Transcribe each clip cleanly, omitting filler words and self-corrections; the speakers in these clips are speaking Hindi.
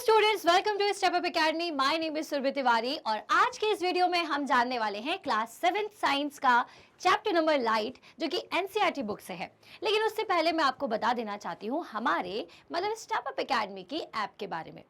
Students, welcome to step up academy. My name is Surabhi Tiwari और आज के इस वीडियो में हम जानने वाले हैं क्लास 7 साइंस का चैप्टर नंबर लाइट, जो कि एनसीईआरटी बुक से है। लेकिन उससे पहले मैं आपको बता देना चाहती हूँ हमारे स्टेप अप एकेडमी की ऐप के बारे में।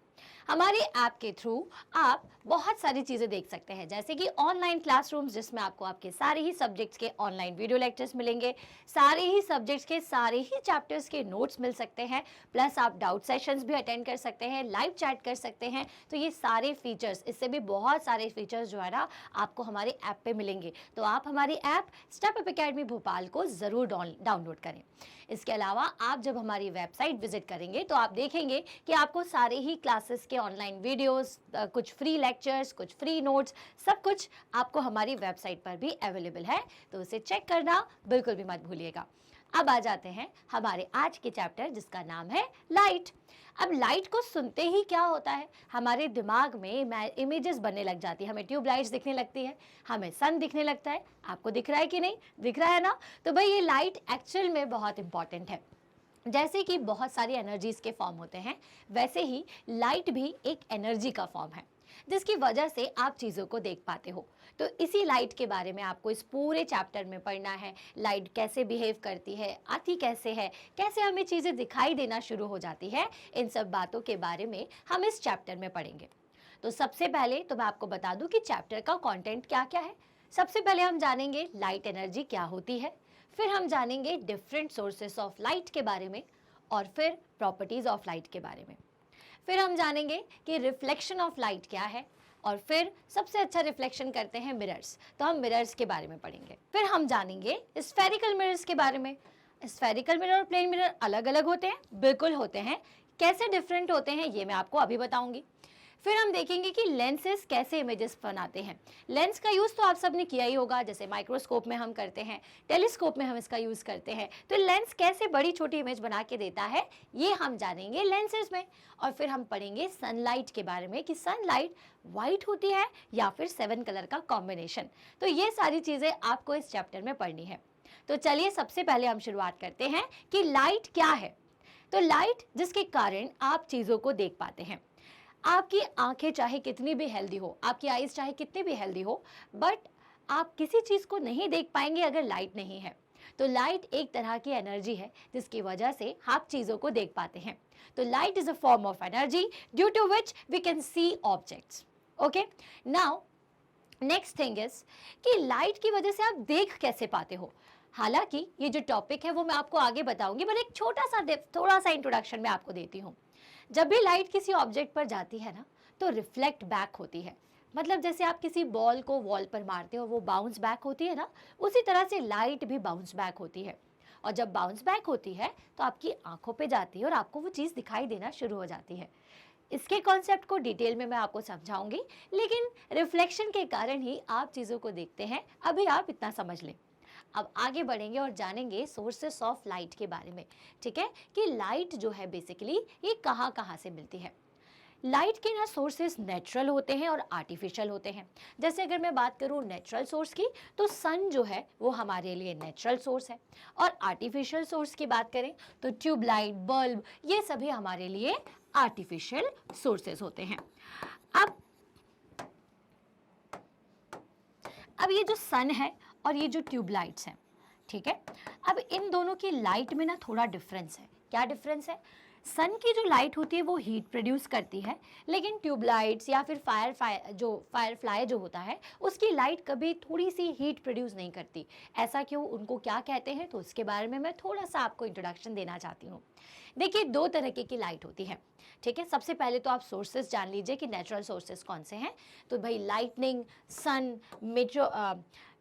हमारे ऐप के थ्रू आप बहुत सारी चीज़ें देख सकते हैं, जैसे कि ऑनलाइन क्लासरूम्स, जिसमें आपको आपके सारे ही सब्जेक्ट्स के ऑनलाइन वीडियो लेक्चर्स मिलेंगे, सारे ही सब्जेक्ट्स के सारे ही चैप्टर्स के नोट्स मिल सकते हैं, प्लस आप डाउट सेशंस भी अटेंड कर सकते हैं, लाइव चैट कर सकते हैं। तो ये सारे फीचर्स, इससे भी बहुत सारे फीचर्स जो है ना आपको हमारे ऐप पे मिलेंगे। तो आप हमारी app step up academy Bhopal को ज़रूर डाउनलोड करें। इसके अलावा आप जब हमारी वेबसाइट विजिट करेंगे तो आप देखेंगे कि आपको सारे ही क्लासेस के ऑनलाइन वीडियोस, कुछ फ्री लेक्चर्स, कुछ फ्री नोट्स, सब कुछ आपको हमारी वेबसाइट पर भी अवेलेबल है। तो उसे चेक करना बिल्कुल भी मत भूलिएगा। अब आ जाते हैं हमारे आज के चैप्टर, जिसका नाम है लाइट। अब लाइट को सुनते ही क्या होता है, हमारे दिमाग में इमेजेस बनने लग जाती है, हमें ट्यूबलाइट्स दिखने लगती है, हमें सन दिखने लगता है। आपको दिख रहा है कि नहीं? दिख रहा है ना? तो भाई ये लाइट एक्चुअल में बहुत इंपॉर्टेंट है। जैसे कि बहुत सारी एनर्जीज के फॉर्म होते हैं, वैसे ही लाइट भी एक एनर्जी का फॉर्म है, जिसकी वजह से आप चीज़ों को देख पाते हो। तो इसी लाइट के बारे में आपको इस पूरे चैप्टर में पढ़ना है। लाइट कैसे बिहेव करती है, आती कैसे है, कैसे हमें चीज़ें दिखाई देना शुरू हो जाती है, इन सब बातों के बारे में हम इस चैप्टर में पढ़ेंगे। तो सबसे पहले तो मैं आपको बता दूं कि चैप्टर का कंटेंट क्या क्या है। सबसे पहले हम जानेंगे लाइट एनर्जी क्या होती है, फिर हम जानेंगे डिफरेंट सोर्सेस ऑफ लाइट के बारे में, और फिर प्रॉपर्टीज ऑफ लाइट के बारे में। फिर हम जानेंगे कि रिफ्लेक्शन ऑफ लाइट क्या है, और फिर सबसे अच्छा रिफ्लेक्शन करते हैं मिरर्स, तो हम मिरर्स के बारे में पढ़ेंगे। फिर हम जानेंगे स्फेरिकल मिरर्स के बारे में। स्फेरिकल मिरर और प्लेन मिरर अलग अलग होते हैं? बिल्कुल होते हैं। कैसे डिफरेंट होते हैं ये मैं आपको अभी बताऊंगी। फिर हम देखेंगे कि लेंसेज कैसे इमेजेस बनाते हैं। लेंस का यूज़ तो आप सबने किया ही होगा, जैसे माइक्रोस्कोप में हम करते हैं, टेलीस्कोप में हम इसका यूज़ करते हैं। तो लेंस कैसे बड़ी छोटी इमेज बना के देता है, ये हम जानेंगे लेंसेज में। और फिर हम पढ़ेंगे सनलाइट के बारे में कि सनलाइट वाइट होती है या फिर 7 कलर का कॉम्बिनेशन। तो ये सारी चीज़ें आपको इस चैप्टर में पढ़नी है। तो चलिए सबसे पहले हम शुरुआत करते हैं कि लाइट क्या है। तो लाइट जिसके कारण आप चीज़ों को देख पाते हैं। आपकी आंखें चाहे कितनी भी हेल्दी हो, आपकी आईज चाहे कितनी भी हेल्दी हो, बट आप किसी चीज़ को नहीं देख पाएंगे अगर लाइट नहीं है। तो लाइट एक तरह की एनर्जी है, जिसकी वजह से आप चीज़ों को देख पाते हैं। तो light is a form of energy due to which we can see objects. Okay, now next thing is कि लाइट की वजह से आप देख कैसे पाते हो। हालांकि ये जो टॉपिक है वो मैं आपको आगे बताऊंगी, बट एक थोड़ा सा इंट्रोडक्शन मैं आपको देती हूँ। जब भी लाइट किसी ऑब्जेक्ट पर जाती है ना, तो रिफ्लेक्ट बैक होती है। मतलब जैसे आप किसी बॉल को वॉल पर मारते हो, वो बाउंस बैक होती है ना, उसी तरह से लाइट भी बाउंस बैक होती है। और जब बाउंस बैक होती है तो आपकी आंखों पे जाती है और आपको वो चीज़ दिखाई देना शुरू हो जाती है। इसके कॉन्सेप्ट को डिटेल में मैं आपको समझाऊंगी, लेकिन रिफ्लेक्शन के कारण ही आप चीज़ों को देखते हैं। अभी आप इतना समझ लें। अब आगे बढ़ेंगे और जानेंगे सोर्सेस ऑफ लाइट के बारे में। ठीक है, कि लाइट जो है बेसिकली ये कहाँ कहाँ से मिलती है। लाइट के ना सोर्सेस नेचुरल होते हैं और आर्टिफिशियल होते हैं। जैसे अगर मैं बात करूँ नेचुरल सोर्स की, तो सन जो है वो हमारे लिए नेचुरल सोर्स है। और आर्टिफिशियल सोर्स की बात करें तो ट्यूबलाइट, बल्ब, ये सभी हमारे लिए आर्टिफिशियल सोर्सेस होते हैं। अब अब ये जो सन है और ये जो ट्यूबलाइट्स हैं, ठीक है, अब इन दोनों की लाइट में ना थोड़ा डिफरेंस है। क्या डिफरेंस है? सन की जो लाइट होती है वो हीट प्रोड्यूस करती है, लेकिन ट्यूबलाइट्स या फिर फायर फ्लाई जो होता है, उसकी लाइट कभी थोड़ी सी हीट प्रोड्यूस नहीं करती। ऐसा क्यों, उनको क्या कहते हैं, तो उसके बारे में मैं थोड़ा सा आपको इंट्रोडक्शन देना चाहती हूँ। देखिए, दो तरीके की लाइट होती है। ठीक है, सबसे पहले तो आप सोर्सेस जान लीजिए कि नेचुरल सोर्सेस कौन से हैं। तो भाई लाइटनिंग, सन,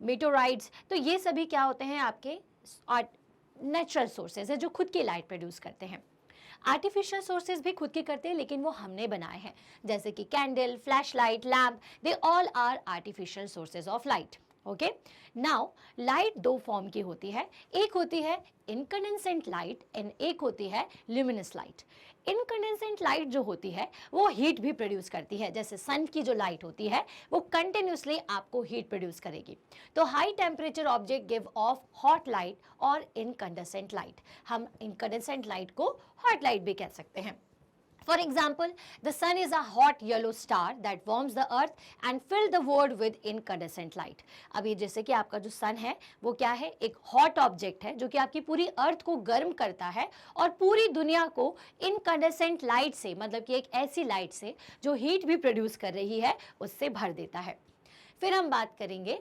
मेटोराइड्स, तो ये सभी क्या होते हैं, आपके नेचुरल सोर्सेज है जो खुद की लाइट प्रोड्यूस करते हैं। आर्टिफिशियल सोर्सेज भी खुद के करते हैं, लेकिन वो हमने बनाए हैं, जैसे कि candle, flash light, lamp, they all are artificial sources of light. Okay, now light दो फॉर्म की होती है। एक होती है इनकंडेंसेंट लाइट एंड एक होती है ल्यूमिनस लाइट। इनकंडेंसेंट लाइट जो होती है वो हीट भी प्रोड्यूस करती है। जैसे सन की जो लाइट होती है वो कंटिन्यूसली आपको हीट प्रोड्यूस करेगी। तो high temperature object give of hot light और इनकंडेंसेंट लाइट। हम इनकंडेंसेंट लाइट को हॉट लाइट भी कह सकते हैं। For example, the sun is a hot yellow star that warms the earth and fill the world with incandescent light. अब ये जैसे कि आपका जो सन है वो क्या है, एक हॉट ऑब्जेक्ट है जो कि आपकी पूरी अर्थ को गर्म करता है और पूरी दुनिया को इनकंडेसेंट लाइट से, मतलब कि एक ऐसी लाइट से जो हीट भी प्रोड्यूस कर रही है, उससे भर देता है। फिर हम बात करेंगे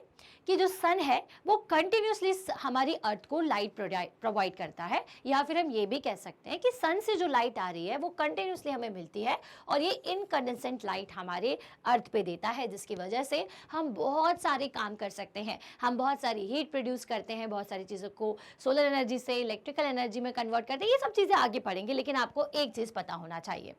कि जो सन है वो कंटिन्यूसली हमारी अर्थ को लाइट प्रोवाइड करता है, या फिर हम ये भी कह सकते हैं कि सन से जो लाइट आ रही है वो कंटिन्यूसली हमें मिलती है और ये इनकंडेंसेंट लाइट हमारे अर्थ पे देता है, जिसकी वजह से हम बहुत सारे काम कर सकते हैं, हम बहुत सारी हीट प्रोड्यूस करते हैं, बहुत सारी चीज़ों को सोलर एनर्जी से इलेक्ट्रिकल एनर्जी में कन्वर्ट करते हैं। ये सब चीज़ें आगे पढ़ेंगे, लेकिन आपको एक चीज़ पता होना चाहिए,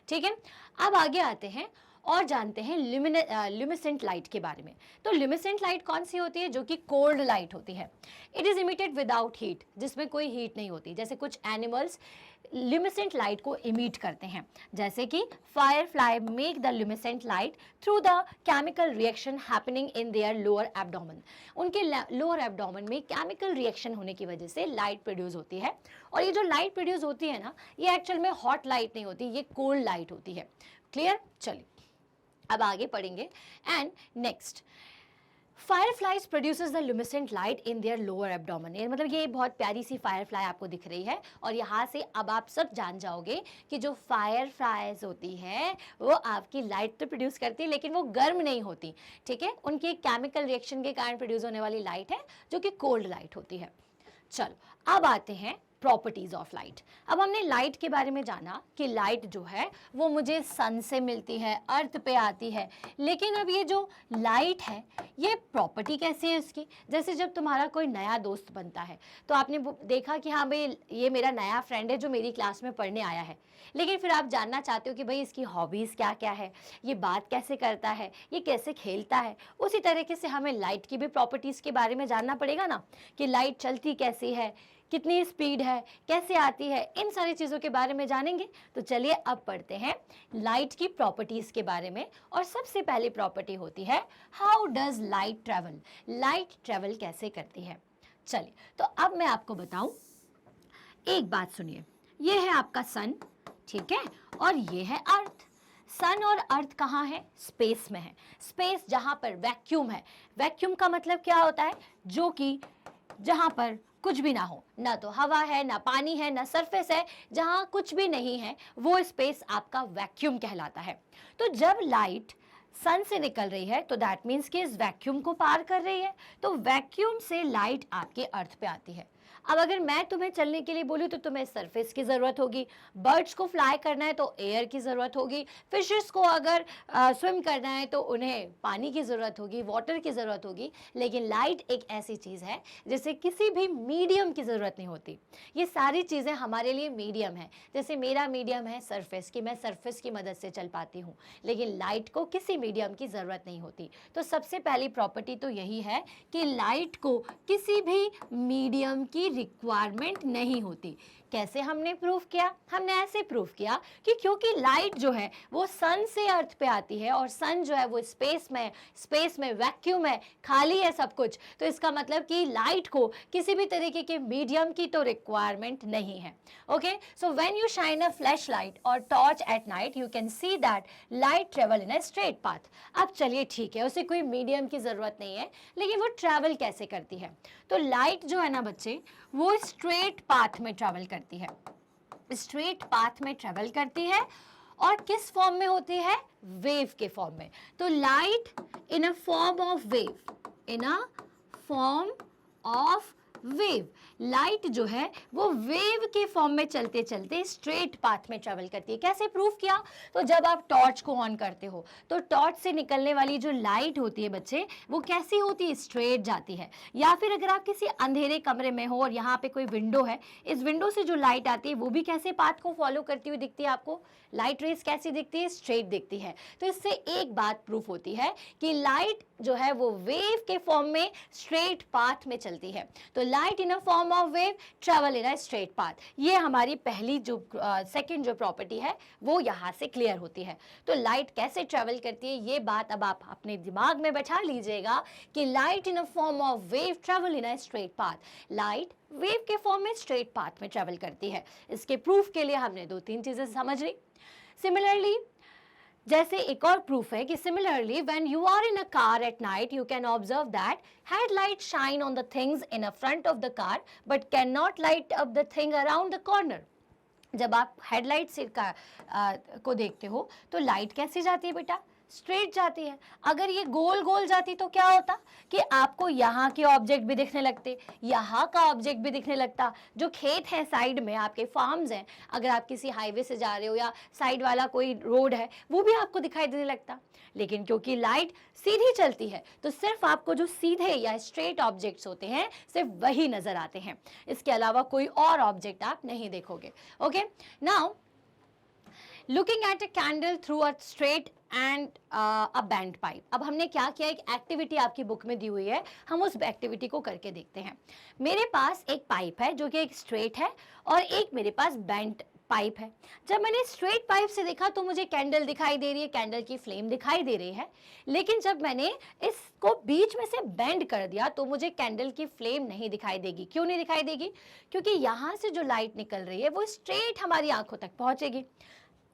ठीक है। अब आगे आते हैं और जानते हैं ल्यूमिसेंट लाइट के बारे में। तो ल्यूमिसेंट लाइट कौन सी होती है? जो कि कोल्ड लाइट होती है। It is emitted without heat, जिसमें कोई हीट नहीं होती। जैसे कुछ एनिमल्स ल्यूमिसेंट लाइट को इमिट करते हैं, जैसे कि firefly make the luminescent light through the chemical reaction happening in their lower abdomen. उनके लोअर एब्डोमेन में केमिकल रिएक्शन होने की वजह से लाइट प्रोड्यूस होती है, और ये जो लाइट प्रोड्यूस होती है ना, ये एक्चुअल में हॉट लाइट नहीं होती, ये कोल्ड लाइट होती है। क्लियर? चलिए अब आगे पढ़ेंगे। And next, fireflies produces the luminescent light in their lower abdomen. मतलब ये बहुत प्यारी सी फायरफ्लाई आपको दिख रही है, और यहाँ से अब आप सब जान जाओगे कि जो फायरफ्लाइज होती है वो आपकी लाइट तो प्रोड्यूस करती है, लेकिन वो गर्म नहीं होती, ठीक है। उनके केमिकल रिएक्शन के कारण प्रोड्यूस होने वाली लाइट है जो कि कोल्ड लाइट होती है। चलो अब आते हैं प्रॉपर्टीज ऑफ लाइट। अब हमने लाइट के बारे में जाना कि लाइट जो है वो मुझे सन से मिलती है, अर्थ पे आती है, लेकिन अब ये जो लाइट है ये प्रॉपर्टी कैसी है उसकी? जैसे जब तुम्हारा कोई नया दोस्त बनता है तो आपने देखा कि हाँ भाई ये मेरा नया फ्रेंड है जो मेरी क्लास में पढ़ने आया है, लेकिन फिर आप जानना चाहते हो कि भाई इसकी हॉबीज़ क्या क्या है, ये बात कैसे करता है, ये कैसे खेलता है। उसी तरीके से हमें लाइट की भी प्रॉपर्टीज़ के बारे में जानना पड़ेगा ना, कि लाइट चलती कैसी है, कितनी स्पीड है, कैसे आती है, इन सारी चीज़ों के बारे में जानेंगे। तो चलिए अब पढ़ते हैं लाइट की प्रॉपर्टीज़ के बारे में। और सबसे पहली प्रॉपर्टी होती है how does light travel. Light travel कैसे करती है? चलिए तो अब मैं आपको बताऊं, एक बात सुनिए। ये है आपका सन, ठीक है, और ये है अर्थ। सन और अर्थ कहाँ है? स्पेस में है। स्पेस जहाँ पर वैक्यूम है। वैक्यूम का मतलब क्या होता है? जो कि जहाँ पर कुछ भी ना हो, ना तो हवा है, ना पानी है, ना सरफेस है, जहाँ कुछ भी नहीं है, वो स्पेस आपका वैक्यूम कहलाता है। तो जब लाइट सन से निकल रही है तो दैट मीन्स कि इस वैक्यूम को पार कर रही है, तो वैक्यूम से लाइट आपके अर्थ पे आती है। अब अगर मैं तुम्हें चलने के लिए बोलूँ तो तुम्हें सरफेस की ज़रूरत होगी, बर्ड्स को फ्लाई करना है तो एयर की ज़रूरत होगी, फिशेस को अगर स्विम करना है तो उन्हें पानी की ज़रूरत होगी, वाटर की ज़रूरत होगी। लेकिन लाइट एक ऐसी चीज़ है जिसे किसी भी मीडियम की ज़रूरत नहीं होती। ये सारी चीज़ें हमारे लिए मीडियम है। जैसे मेरा मीडियम है सरफेस की, मैं सरफेस की मदद से चल पाती हूँ, लेकिन लाइट को किसी मीडियम की ज़रूरत नहीं होती। तो सबसे पहली प्रॉपर्टी तो यही है कि लाइट को किसी भी मीडियम की रिक्वायरमेंट नहीं होती। कैसे हमने प्रूफ किया? हमने ऐसे प्रूफ किया कि क्योंकि लाइट जो है वो सन से अर्थ पे आती है, और सन जो है वो स्पेस में वैक्यूम है, खाली है सब कुछ। तो इसका मतलब कि लाइट को किसी भी तरीके के मीडियम की तो रिक्वायरमेंट नहीं है। Okay, so when you shine a flash light और torch at night you can see that light travel in a straight path. अब चलिए ठीक है, उसे कोई मीडियम की ज़रूरत नहीं है, लेकिन वो ट्रैवल कैसे करती है? तो लाइट जो है ना बच्चे, वो स्ट्रेट पाथ में ट्रैवल करती है। स्ट्रेट पाथ में ट्रैवल करती है, और किस फॉर्म में होती है? वेव के फॉर्म में। तो light in a form of wave, in a form of wave, light जो है वो वेव के फॉर्म में चलते चलते स्ट्रेट पाथ में ट्रेवल करती है। कैसे प्रूफ किया? तो जब आप टॉर्च को ऑन करते हो तो टॉर्च से निकलने वाली जो लाइट होती है बच्चे, वो कैसी होती है? स्ट्रेट जाती है। या फिर अगर आप किसी अंधेरे कमरे में हो और यहाँ पे कोई विंडो है, इस विंडो से जो लाइट आती है वो भी कैसे पाथ को फॉलो करती हुई दिखती है आपको? लाइट रेस कैसी दिखती है? स्ट्रेट दिखती है। तो इससे एक बात प्रूफ होती है कि लाइट जो है वो वेव के फॉर्म में स्ट्रेट पाथ में चलती है। तो light in a form of wave travel in a straight path. ये हमारी पहली जो सेकंड जो प्रॉपर्टी है वो यहाँ से क्लियर होती है। तो लाइट कैसे ट्रेवल करती है ये बात अब आप अपने दिमाग में बैठा लीजिएगा कि light in a form of wave travel in a straight path. Light wave के फॉर्म में स्ट्रेट पाथ में ट्रेवल करती है। इसके प्रूफ के लिए हमने 2-3 चीजें समझ ली। सिमिलरली जैसे एक और प्रूफ है कि similarly when you are in a car at night you can observe that headlight shine on the things in a front of the car but can not light up the thing around the corner. जब आप हेडलाइट से को देखते हो तो लाइट कैसी जाती है बेटा, स्ट्रेट जाती है। अगर ये गोल गोल जाती तो क्या होता कि आपको यहाँ के ऑब्जेक्ट भी दिखने लगते, यहाँ का ऑब्जेक्ट भी दिखने लगता, जो खेत है साइड में, आपके फार्म्स हैं, अगर आप किसी हाईवे से जा रहे हो या साइड वाला कोई रोड है वो भी आपको दिखाई देने लगता। लेकिन क्योंकि लाइट सीधी चलती है तो सिर्फ आपको जो सीधे या स्ट्रेट ऑब्जेक्ट्स होते हैं सिर्फ वही नजर आते हैं, इसके अलावा कोई और ऑब्जेक्ट आप नहीं देखोगे। Okay, now looking at a candle through a straight and a band pipe. अब हमने क्या किया, एक एक्टिविटी आपकी बुक में दी हुई है, हम उस एक्टिविटी को करके देखते हैं। मेरे पास एक पाइप है जो कि एक स्ट्रेट है और एक मेरे पास बैंड पाइप है। जब मैंने स्ट्रेट पाइप से देखा तो मुझे कैंडल दिखाई दे रही है, कैंडल की फ्लेम दिखाई दे रही है। लेकिन जब मैंने इसको बीच में से बेंड कर दिया तो मुझे कैंडल की फ्लेम नहीं दिखाई देगी। क्यों नहीं दिखाई देगी? क्योंकि यहाँ से जो लाइट निकल रही है वो स्ट्रेट हमारी आंखों तक पहुंचेगी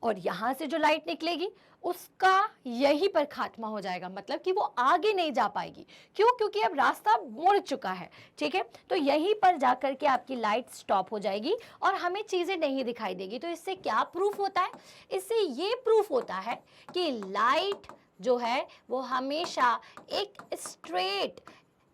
और यहाँ से जो लाइट निकलेगी उसका यहीं पर खात्मा हो जाएगा, मतलब कि वो आगे नहीं जा पाएगी। क्यों? क्योंकि अब रास्ता मुड़ चुका है। ठीक है, तो यहीं पर जाकर के आपकी लाइट स्टॉप हो जाएगी और हमें चीजें नहीं दिखाई देगी। तो इससे क्या प्रूफ होता है? इससे ये प्रूफ होता है कि लाइट जो है वो हमेशा एक स्ट्रेट,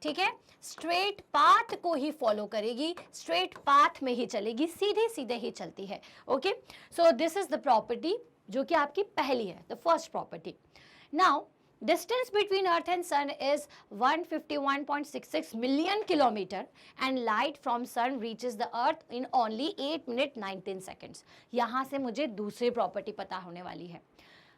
ठीक है, स्ट्रेट पाथ को ही फॉलो करेगी, स्ट्रेट पाथ में ही चलेगी, सीधे सीधे ही चलती है। Okay, so this is the property जो कि आपकी पहली है, the first property. Now distance between earth and sun is 151.66 million kilometer and light from sun reaches the earth in only 8 minutes 19 seconds। यहाँ से मुझे दूसरी प्रॉपर्टी पता होने वाली है।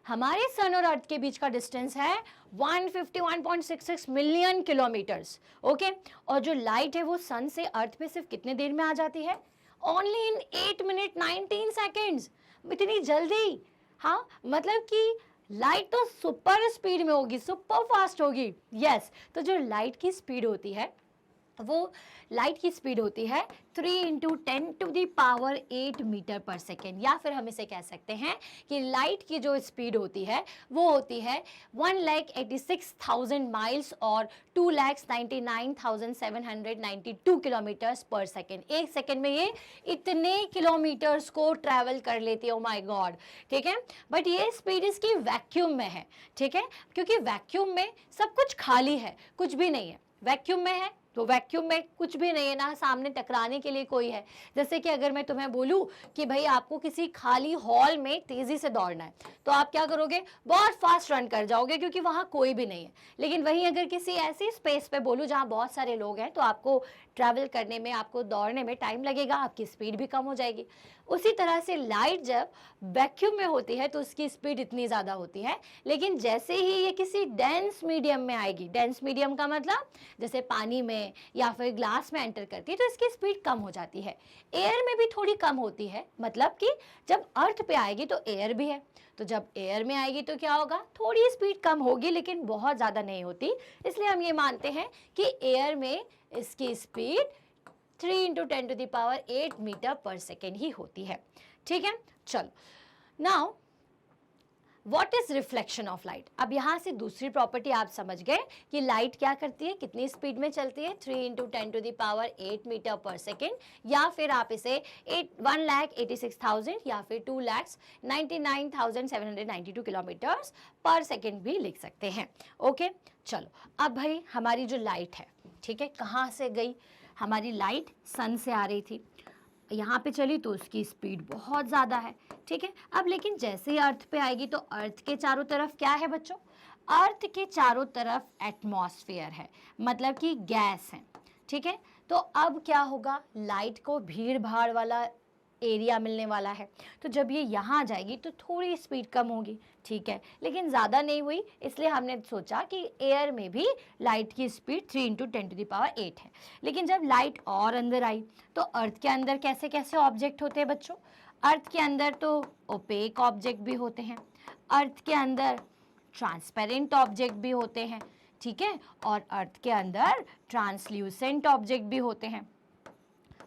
हमारे सन और अर्थ के बीच का डिस्टेंस है 151.66 मिलियन किलोमीटर्स। ओके, और जो लाइट है वो सन से अर्थ पे सिर्फ कितने देर में आ जाती है? Only in 8 minute 19 seconds. इतनी जल्दी? हाँ, मतलब कि लाइट तो सुपर स्पीड में होगी, सुपर फास्ट होगी। यस, तो जो लाइट की स्पीड होती है वो लाइट की स्पीड होती है 3 × 10⁸ मीटर पर सेकेंड, या फिर हम इसे कह सकते हैं कि लाइट की जो स्पीड होती है वो होती है 1,86,000 माइल्स और 2,99,792 किलोमीटर्स पर सेकेंड। एक सेकेंड में ये इतने किलोमीटर्स को ट्रैवल कर लेती है। ओ माय गॉड, ठीक है, बट ये स्पीड इसकी वैक्यूम में है। ठीक है, क्योंकि वैक्यूम में सब कुछ खाली है, कुछ भी नहीं है। वैक्यूम में है तो वैक्यूम में कुछ भी नहीं है, ना सामने टकराने के लिए कोई है। जैसे कि अगर मैं तुम्हें बोलूं कि भाई आपको किसी खाली हॉल में तेजी से दौड़ना है तो आप क्या करोगे? बहुत फास्ट रन कर जाओगे क्योंकि वहां कोई भी नहीं है। लेकिन वहीं अगर किसी ऐसी स्पेस पे बोलूं जहां बहुत सारे लोग हैं तो आपको ट्रैवल करने में, आपको दौड़ने में टाइम लगेगा, आपकी स्पीड भी कम हो जाएगी। उसी तरह से लाइट जब वैक्यूम में होती है तो उसकी स्पीड इतनी ज़्यादा होती है, लेकिन जैसे ही ये किसी डेंस मीडियम में आएगी, डेंस मीडियम का मतलब जैसे पानी में या फिर ग्लास में एंटर करती है तो इसकी स्पीड कम हो जाती है। एयर में भी थोड़ी कम होती है, मतलब कि जब अर्थ पे आएगी तो एयर भी है, तो जब एयर में आएगी तो क्या होगा? थोड़ी स्पीड कम होगी लेकिन बहुत ज़्यादा नहीं होती। इसलिए हम ये मानते हैं कि एयर में इसकी स्पीड 3 × 10⁸ मीटर पर सेकेंड ही होती है। ठीक है, चलो now what is reflection of light. अब यहाँ से दूसरी प्रॉपर्टी आप समझ गए कि लाइट क्या करती है, कितनी स्पीड में चलती है? 3 × 10⁸ मीटर पर सेकेंड, या फिर आप इसे 1,86,000 या फिर 2,99,792 किलोमीटर्स पर सेकेंड भी लिख सकते हैं। ओके, चलो अब भाई हमारी जो लाइट है, ठीक है, कहाँ से गई? हमारी लाइट सन से आ रही थी, यहाँ पे चली तो उसकी स्पीड बहुत ज़्यादा है। ठीक है, अब लेकिन जैसे ही अर्थ पे आएगी तो अर्थ के चारों तरफ क्या है बच्चों? अर्थ के चारों तरफ एटमॉस्फेयर है, मतलब कि गैस है। ठीक है, तो अब क्या होगा? लाइट को भीड़ भाड़ वाला एरिया मिलने वाला है, तो जब ये यहाँ आ जाएगी तो थोड़ी स्पीड कम होगी। ठीक है, लेकिन ज़्यादा नहीं हुई, इसलिए हमने सोचा कि एयर में भी लाइट की स्पीड 3 × 10⁸ है। लेकिन जब लाइट और अंदर आई तो अर्थ के अंदर कैसे कैसे ऑब्जेक्ट होते हैं बच्चों? अर्थ के अंदर तो ओपेक ऑब्जेक्ट भी होते हैं, अर्थ के अंदर ट्रांसपेरेंट ऑब्जेक्ट भी होते हैं, ठीक है, और अर्थ के अंदर ट्रांसल्यूसेंट ऑब्जेक्ट भी होते हैं।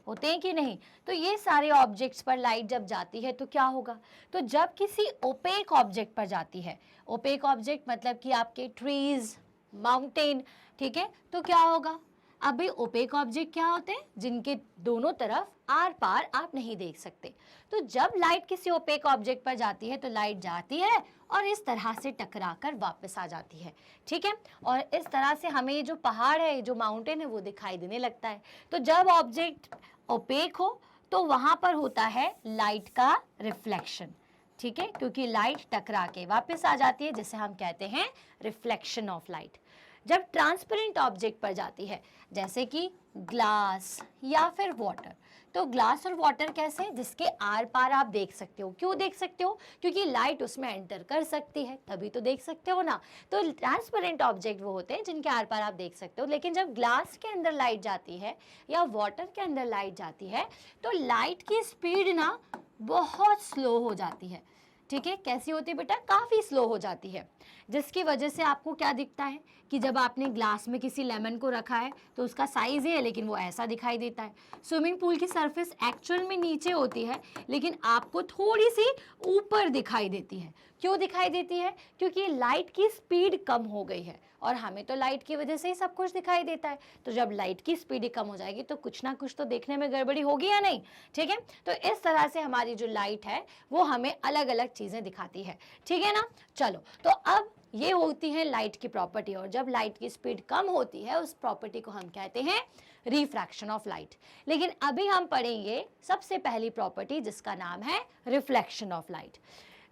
होते हैं कि नहीं? तो ये सारे ऑब्जेक्ट्स पर लाइट जब जाती है तो क्या होगा? तो जब किसी ओपेक ऑब्जेक्ट पर जाती है, ओपेक ऑब्जेक्ट मतलब कि आपके ट्रीज, माउंटेन, ठीक है, तो क्या होगा? अभी ओपेक ऑब्जेक्ट क्या होते हैं? जिनके दोनों तरफ आर पार आप नहीं देख सकते। तो जब लाइट किसी ओपेक ऑब्जेक्ट पर जाती है तो लाइट जाती है और इस तरह से टकराकर वापस आ जाती है, ठीक है। और इस तरह से हमें ये जो पहाड़ है, जो माउंटेन है, वो दिखाई देने लगता है। तो जब ऑब्जेक्ट ओपेक हो तो वहां पर होता है लाइट का रिफ्लेक्शन, ठीक है, क्योंकि लाइट टकरा के वापस आ जाती है, जिसे हम कहते हैं रिफ्लेक्शन ऑफ लाइट। जब ट्रांसपेरेंट ऑब्जेक्ट पर जाती है, जैसे कि ग्लास या फिर वाटर, तो ग्लास और वाटर कैसे? जिसके आर पार आप देख सकते हो। क्यों देख सकते हो? क्योंकि लाइट उसमें एंटर कर सकती है, तभी तो देख सकते हो ना। तो ट्रांसपेरेंट ऑब्जेक्ट वो होते हैं जिनके आर पार आप देख सकते हो। लेकिन जब ग्लास के अंदर लाइट जाती है या वाटर के अंदर लाइट जाती है तो लाइट की स्पीड ना बहुत स्लो हो जाती है, ठीक है। कैसी होती है बेटा? काफ़ी स्लो हो जाती है, जिसकी वजह से आपको क्या दिखता है कि जब आपने ग्लास में किसी लेमन को रखा है तो उसका साइज़ है लेकिन वो ऐसा दिखाई देता है। स्विमिंग पूल की सरफेस एक्चुअल में नीचे होती है लेकिन आपको थोड़ी सी ऊपर दिखाई देती है। क्यों दिखाई देती है? क्योंकि लाइट की स्पीड कम हो गई है और हमें तो लाइट की वजह से ही सब कुछ दिखाई देता है। तो जब लाइट की स्पीड कम हो जाएगी तो कुछ ना कुछ तो देखने में गड़बड़ी होगी या नहीं, ठीक है। तो इस तरह से हमारी जो लाइट है वो हमें अलग अलग चीज़ें दिखाती है, ठीक है ना। चलो, तो अब ये होती है लाइट की प्रॉपर्टी, और जब लाइट की स्पीड कम होती है उस प्रॉपर्टी को हम कहते हैं रिफ्रैक्शन ऑफ लाइट। लेकिन अभी हम पढ़ेंगे सबसे पहली प्रॉपर्टी जिसका नाम है रिफ्लेक्शन ऑफ लाइट।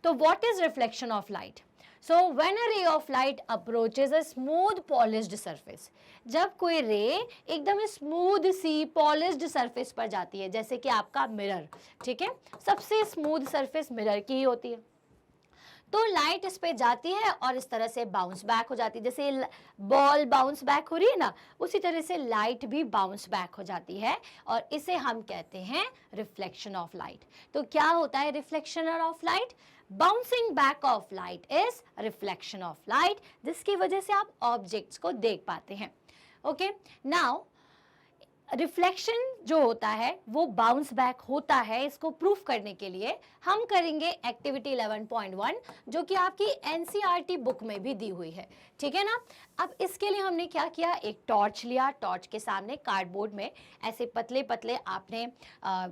तो what is reflection of light? So when a ray of light approaches a smooth polished surface, जब कोई रे एकदम स्मूथ सी पॉलिश्ड सरफेस पर जाती है, जैसे कि आपका मिरर, ठीक है, सबसे स्मूथ सरफेस मिरर की ही होती है, तो लाइट इस पे जाती है और इस तरह से बाउंस बैक हो जाती है। जैसे बॉल बाउंस बैक हो रही है ना, उसी तरह से लाइट भी बाउंस बैक हो जाती है और इसे हम कहते हैं रिफ्लेक्शन ऑफ लाइट। तो क्या होता है reflection of light? Bouncing back of light is reflection of light, जिसकी वजह से आप ऑब्जेक्ट्स को देख पाते हैं। ओके, नाउ रिफ्लेक्शन जो होता है वो बाउंस बैक होता है। इसको प्रूफ करने के लिए हम करेंगे एक्टिविटी 11.1, जो कि आपकी एनसीईआरटी बुक में भी दी हुई है, ठीक है ना। अब इसके लिए हमने क्या किया, एक टॉर्च लिया, टॉर्च के सामने कार्डबोर्ड में ऐसे पतले पतले आपने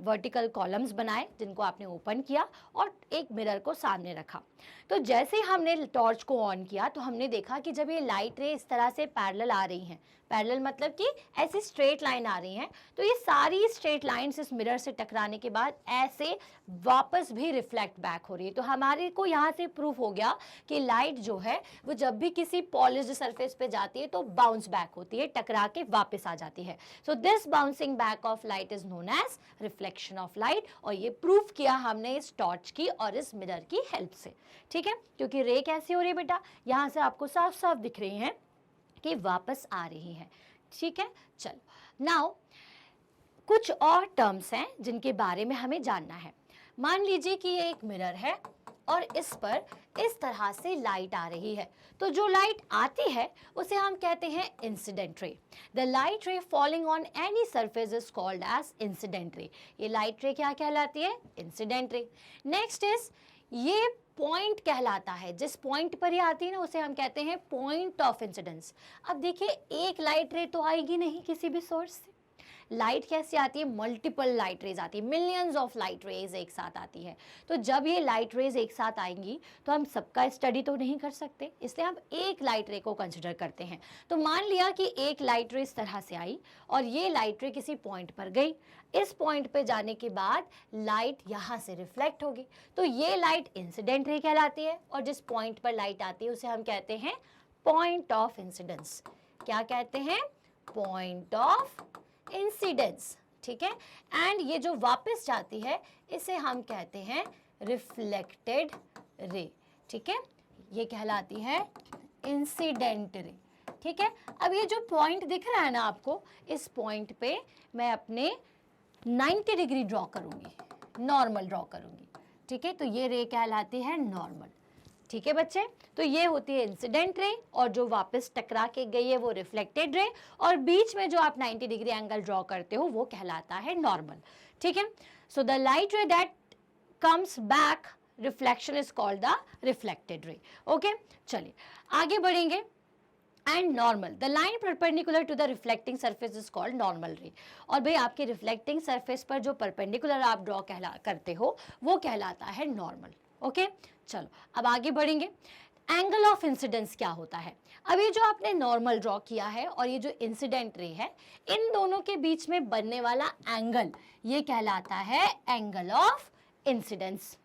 वर्टिकल कॉलम्स बनाए जिनको आपने ओपन किया और एक मिरर को सामने रखा। तो जैसे ही हमने टॉर्च को ऑन किया तो हमने देखा कि जब ये लाइट रे इस तरह से पैरेलल आ रही हैं, पैरेलल मतलब कि ऐसी स्ट्रेट लाइन आ रही हैं, तो ये सारी स्ट्रेट लाइन्स इस मिरर से टकराने के बाद ऐसे वापस भी रिफ्लेक्ट बैक हो रही है। तो हमारे को यहाँ से प्रूफ हो गया कि लाइट जो है वो जब भी किसी पॉलिश्ड सरफेस पे जाती है तो बाउंस बैक होती है, टकरा के वापस आ जाती है। So this bouncing back of light is known as reflection of light, और ये प्रूफ किया हमने इस टॉर्च की और इस मिरर की हेल्प से, ठीक है। क्योंकि रे कैसी हो रही है बेटा, यहाँ से आपको साफ साफ दिख रही हैं कि वापस आ रही है, ठीक है। चलो, नाउ कुछ और टर्म्स हैं जिनके बारे में हमें जानना है। मान लीजिए कि ये एक मिरर है और इस पर इस तरह से लाइट आ रही है, तो जो लाइट आती है उसे हम कहते हैं incident ray. The light ray falling on any surface is called as incident ray. ये लाइट रे क्या कहलाती है? Incident ray. नेक्स्ट इज, ये पॉइंट कहलाता है, जिस पॉइंट पर ये आती है ना उसे हम कहते हैं पॉइंट ऑफ इंसिडेंस। अब देखिए, एक लाइट रे तो आएगी नहीं किसी भी सोर्स से, लाइट कैसे आती है? मल्टीपल लाइट रेज आती है, मिलियंस ऑफ लाइट रेज एक साथ आती है। तो जब ये लाइट रेज एक साथ आएंगी तो हम सबका स्टडी तो नहीं कर सकते, इसलिए हम एक लाइट रे को कंसिडर करते हैं। तो मान लिया कि एक लाइट रे इस तरह से आई और ये लाइट रे किसी पॉइंट पर गई, इस पॉइंट पे जाने के बाद लाइट यहाँ से रिफ्लेक्ट होगी, तो ये लाइट इंसिडेंट रे कहलाती है, और जिस पॉइंट पर लाइट आती है उसे हम कहते हैं पॉइंट ऑफ इंसिडेंस। क्या कहते हैं? पॉइंट ऑफ इंसिडेंस, ठीक है। एंड ये जो वापस जाती है इसे हम कहते हैं रिफ्लेक्टेड रे, ठीक है, ये कहलाती है इंसिडेंट रे, ठीक है। अब ये जो पॉइंट दिख रहा है ना आपको, इस पॉइंट पे मैं अपने 90 डिग्री ड्रॉ करूंगी, नॉर्मल ड्रॉ करूंगी, ठीक है। तो ये रे कहलाती है नॉर्मल, ठीक है बच्चे, तो ये होती है इंसिडेंट रे, और जो वापस टकरा के गई है वो रिफ्लेक्टेड रे, और बीच में जो आप 90 डिग्री एंगल ड्रॉ करते हो वो कहलाता है नॉर्मल। ठीक है, so the light ray that comes back reflection is called the reflected ray. Okay, चलिए आगे बढ़ेंगे। And normal, the line perpendicular to the reflecting surface is called normal ray. और भाई आपके रिफ्लेक्टिंग सरफेस पर जो परपेंडिकुलर आप ड्रॉ करते हो वो कहलाता है नॉर्मल। ओके, चलो अब आगे बढ़ेंगे। एंगल ऑफ इंसिडेंस क्या होता है? अब ये जो आपने नॉर्मल ड्रॉ किया है और ये जो इंसिडेंट रे है, इन दोनों के बीच में बनने वाला एंगल ये कहलाता है एंगल ऑफ इंसिडेंस।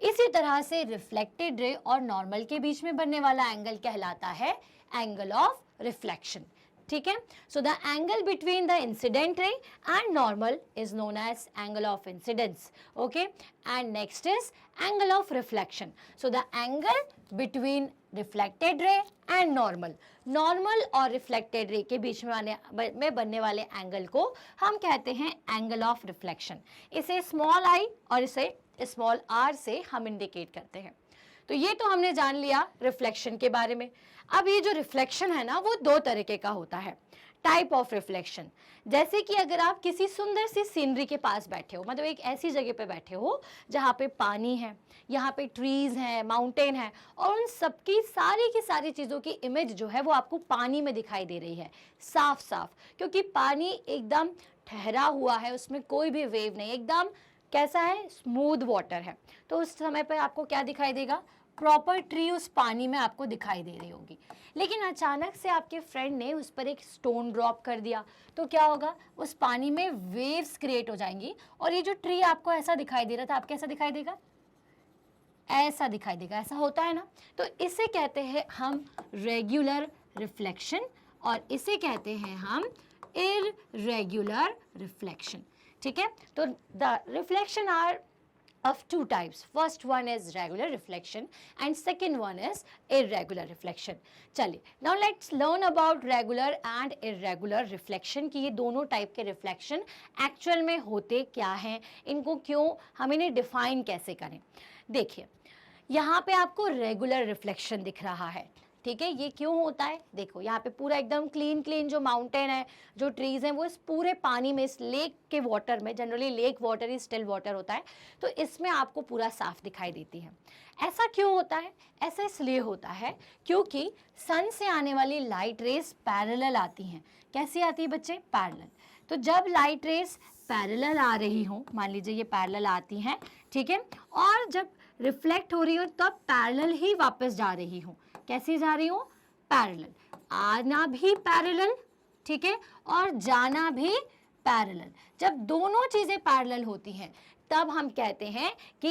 इसी तरह से रिफ्लेक्टेड रे और नॉर्मल के बीच में बनने वाला एंगल कहलाता है एंगल ऑफ रिफ्लेक्शन। ठीक है, so the angle between the incident ray and normal is known as angle of incidence. Okay, and next is angle of reflection. So the angle between reflected ray and normal, normal और रिफ्लेक्टेड रे के बीच में बनने वाले एंगल को हम कहते हैं एंगल ऑफ रिफ्लेक्शन। इसे स्मॉल आई और इसे स्मॉल आर से हम इंडिकेट करते हैं। तो ये तो हमने जान लिया रिफ्लेक्शन के बारे में। अब ये जो रिफ्लेक्शन है ना वो दो तरीके का होता है, टाइप ऑफ रिफ्लेक्शन। जैसे कि अगर आप किसी सुंदर सी सीनरी के पास बैठे हो, मतलब एक ऐसी जगह पे बैठे हो जहाँ पे पानी है, यहाँ पे ट्रीज हैं, माउंटेन है, और उन सबकी सारी की सारी चीज़ों की इमेज जो है वो आपको पानी में दिखाई दे रही है साफ साफ, क्योंकि पानी एकदम ठहरा हुआ है, उसमें कोई भी वेव नहीं, एकदम कैसा है, स्मूथ वाटर है। तो उस समय पर आपको क्या दिखाई देगा, प्रॉपर ट्री उस पानी में आपको दिखाई दे रही होगी। लेकिन अचानक से आपके फ्रेंड ने उस पर एक स्टोन ड्रॉप कर दिया तो क्या होगा, उस पानी में वेव्स क्रिएट हो जाएंगी, और ये जो ट्री आपको ऐसा दिखाई दे रहा था, आपको कैसा दिखाई देगा, ऐसा दिखाई देगा। ऐसा होता है ना, तो इसे कहते हैं हम रेगुलर रिफ्लेक्शन, और इसे कहते हैं हम इररेगुलर रिफ्लेक्शन। ठीक है, तो the reflection are of two types. First one is regular reflection and second one is irregular reflection. चलिए, now let's learn about regular and irregular reflection कि ये दोनों टाइप के रिफ्लेक्शन एक्चुअल में होते क्या हैं, इनको क्यों, हम इन्हें डिफाइन कैसे करें। देखिए, यहाँ पे आपको रेगुलर रिफ्लेक्शन दिख रहा है। ठीक है, ये क्यों होता है, देखो यहाँ पे पूरा एकदम क्लीन जो माउंटेन है, जो ट्रीज हैं, वो इस पूरे पानी में, इस लेक के वाटर में, generally lake water he still water होता है, तो इसमें आपको पूरा साफ दिखाई देती है। ऐसा क्यों होता है, ऐसा इसलिए होता है क्योंकि सन से आने वाली लाइट रेज पैरेलल आती हैं। कैसी आती है बच्चे, पैरेलल। तो जब लाइट रेज पैरेलल आ रही हो, मान लीजिए ये पैरेलल आती हैं, ठीक है, और जब रिफ्लेक्ट हो रही हो तब पैरेलल ही वापस जा रही हो। कैसे जा रही हूँ, पैरेलल, आना भी पैरेलल, ठीक है, और जाना भी पैरेलल। जब दोनों चीजें पैरेलल होती हैं तब हम कहते हैं कि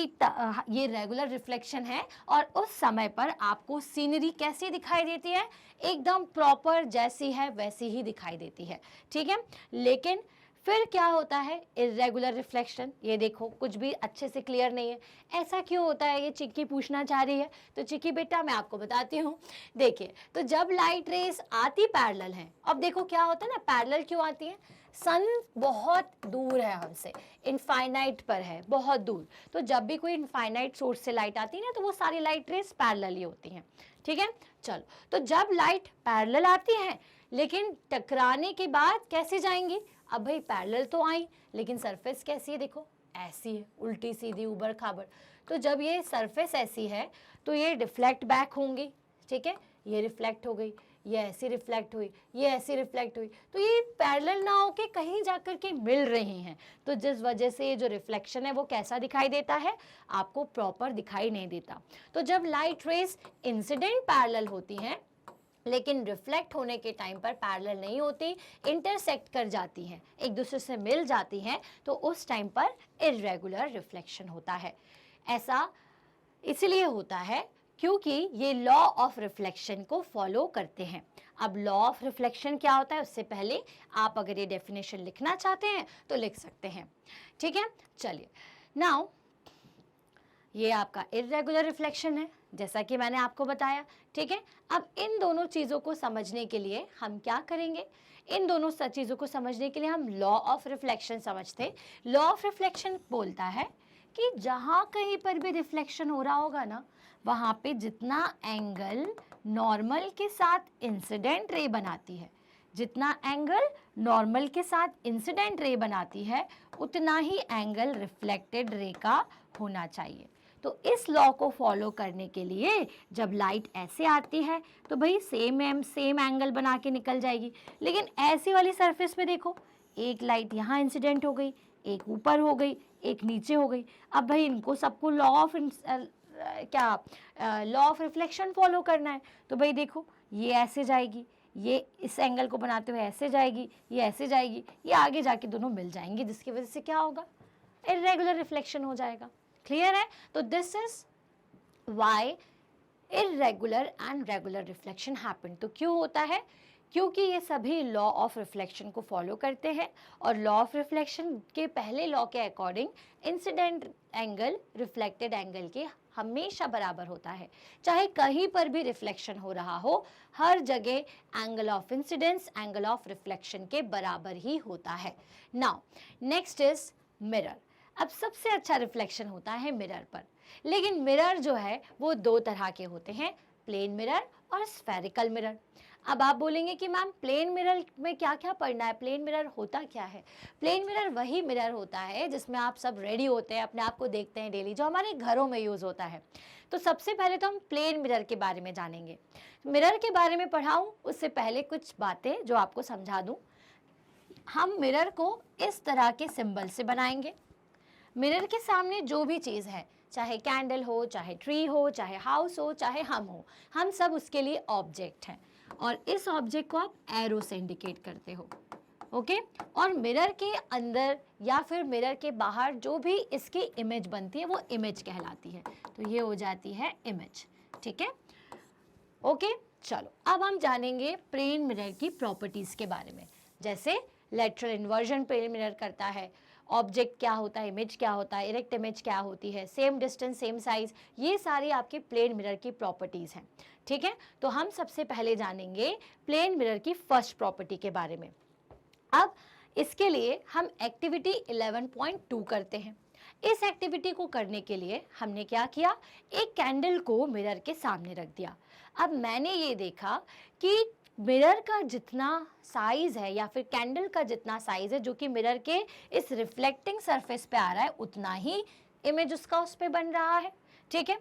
ये रेगुलर रिफ्लेक्शन है, और उस समय पर आपको सीनरी कैसी दिखाई देती है, एकदम प्रॉपर जैसी है वैसी ही दिखाई देती है। ठीक है, लेकिन फिर क्या होता है, इर्रेगुलर रिफ्लेक्शन। ये देखो कुछ भी अच्छे से क्लियर नहीं है, ऐसा क्यों होता है, ये चिक्की पूछना चाह रही है। तो चिक्की बेटा मैं आपको बताती हूँ। देखिए, तो जब लाइट रेस आती पैरेलल है, अब देखो क्या होता है ना, पैरेलल क्यों आती है, सन बहुत दूर है हमसे, इनफाइनाइट पर है, बहुत दूर। तो जब भी कोई इनफाइनाइट सोर्स से लाइट आती है ना, तो वो सारी लाइट रेस पैरेलल ही होती हैं। ठीक है, चलो, तो जब लाइट पैरेलल आती है लेकिन टकराने के बाद कैसे जाएंगी, अब भाई पैरेलल तो आई लेकिन सरफेस कैसी है, देखो ऐसी है, उल्टी सीधी ऊबड़ खाबड़। तो जब ये सरफेस ऐसी है तो ये रिफ्लेक्ट बैक होंगी। ठीक है, ये रिफ्लेक्ट हो गई, ये ऐसी रिफ्लेक्ट हुई, ये ऐसी रिफ्लेक्ट हुई, तो ये पैरेलल ना होके कहीं जाकर के मिल रही हैं। तो जिस वजह से ये जो रिफ्लेक्शन है वो कैसा दिखाई देता है, आपको प्रॉपर दिखाई नहीं देता। तो जब लाइट रेज इंसिडेंट पैरेलल होती हैं लेकिन रिफ्लेक्ट होने के टाइम पर पैरेलल नहीं होती, इंटरसेक्ट कर जाती हैं, एक दूसरे से मिल जाती हैं, तो उस टाइम पर इर्रेगुलर रिफ्लेक्शन होता है। ऐसा इसलिए होता है क्योंकि ये लॉ ऑफ रिफ्लेक्शन को फॉलो करते हैं। अब लॉ ऑफ रिफ्लेक्शन क्या होता है, उससे पहले आप अगर ये डेफिनेशन लिखना चाहते हैं तो लिख सकते हैं। ठीक है, चलिए, नाउ ये आपका इर्रेगुलर रिफ्लेक्शन है, जैसा कि मैंने आपको बताया। ठीक है, अब इन दोनों चीज़ों को समझने के लिए हम क्या करेंगे, इन दोनों चीज़ों को समझने के लिए हम लॉ ऑफ रिफ्लेक्शन समझते। लॉ ऑफ रिफ्लेक्शन बोलता है कि जहाँ कहीं पर भी रिफ्लेक्शन हो रहा होगा ना, वहाँ पे जितना एंगल नॉर्मल के साथ इंसिडेंट रे बनाती है, जितना एंगल नॉर्मल के साथ इंसिडेंट रे बनाती है, उतना ही एंगल रिफ्लेक्टेड रे का होना चाहिए। तो इस लॉ को फॉलो करने के लिए जब लाइट ऐसे आती है तो भाई सेम एंगल बना के निकल जाएगी। लेकिन ऐसी वाली सरफेस पे देखो, एक लाइट यहाँ इंसिडेंट हो गई, एक ऊपर हो गई, एक नीचे हो गई। अब भाई इनको सबको लॉ ऑफ रिफ्लेक्शन फॉलो करना है। तो भाई देखो, ये ऐसे जाएगी, ये इस एंगल को बनाते हुए ऐसे जाएगी, ये ऐसे जाएगी, ये आगे जाके दोनों मिल जाएंगे, जिसकी वजह से क्या होगा, इर्रेगुलर रिफ्लेक्शन हो जाएगा। क्लियर है? तो this is why irregular and regular reflection happen. तो क्यों होता है? क्योंकि ये सभी लॉ ऑफ रिफ्लेक्शन को फॉलो करते हैं, और लॉ ऑफ रिफ्लेक्शन के पहले लॉ के according incident angle reflected angle के हमेशा बराबर होता है। चाहे कहीं पर भी रिफ्लेक्शन हो रहा हो, हर जगह angle of incidence angle of reflection के बराबर ही होता है। Now next is mirror. अब सबसे अच्छा रिफ्लेक्शन होता है मिरर पर, लेकिन मिरर जो है वो दो तरह के होते हैं, प्लेन मिरर और स्फेरिकल मिरर। अब आप बोलेंगे कि मैम प्लेन मिरर में क्या क्या पढ़ना है, प्लेन मिरर होता क्या है? प्लेन मिरर वही मिरर होता है जिसमें आप सब रेडी होते हैं, अपने आप को देखते हैं डेली, जो हमारे घरों में यूज़ होता है। तो सबसे पहले तो हम प्लेन मिरर के बारे में जानेंगे। मिरर के बारे में पढ़ाऊँ उससे पहले कुछ बातें जो आपको समझा दूँ। हम मिरर को इस तरह के सिंबल से बनाएंगे। मिरर के सामने जो भी चीज़ है, चाहे कैंडल हो, चाहे ट्री हो, चाहे हाउस हो, चाहे हम हो, हम सब उसके लिए ऑब्जेक्ट हैं, और इस ऑब्जेक्ट को आप एरो से इंडिकेट करते हो। ओके? और मिरर के अंदर या फिर मिरर के बाहर जो भी इसकी इमेज बनती है वो इमेज कहलाती है। तो ये हो जाती है इमेज। ठीक है? ओके, चलो अब हम जानेंगे प्लेन मिरर की प्रॉपर्टीज़ के बारे में। जैसे लेटरल इन्वर्जन प्लेन मिरर करता है, ऑब्जेक्ट क्या होता है, इमेज क्या होता है, इरेक्ट इमेज क्या होती है, सेम डिस्टेंस सेम साइज, ये सारी आपके प्लेन मिरर की प्रॉपर्टीज़ हैं। ठीक है? तो हम सबसे पहले जानेंगे प्लेन मिरर की फर्स्ट प्रॉपर्टी के बारे में। अब इसके लिए हम एक्टिविटी 11.2 करते हैं। इस एक्टिविटी को करने के लिए हमने क्या किया, एक कैंडल को मिरर के सामने रख दिया। अब मैंने ये देखा कि मिरर का जितना साइज है या फिर कैंडल का जितना साइज है जो कि मिरर के इस रिफ्लेक्टिंग सरफेस पे आ रहा है, उतना ही इमेज उसका उस पे बन रहा है। ठीक है?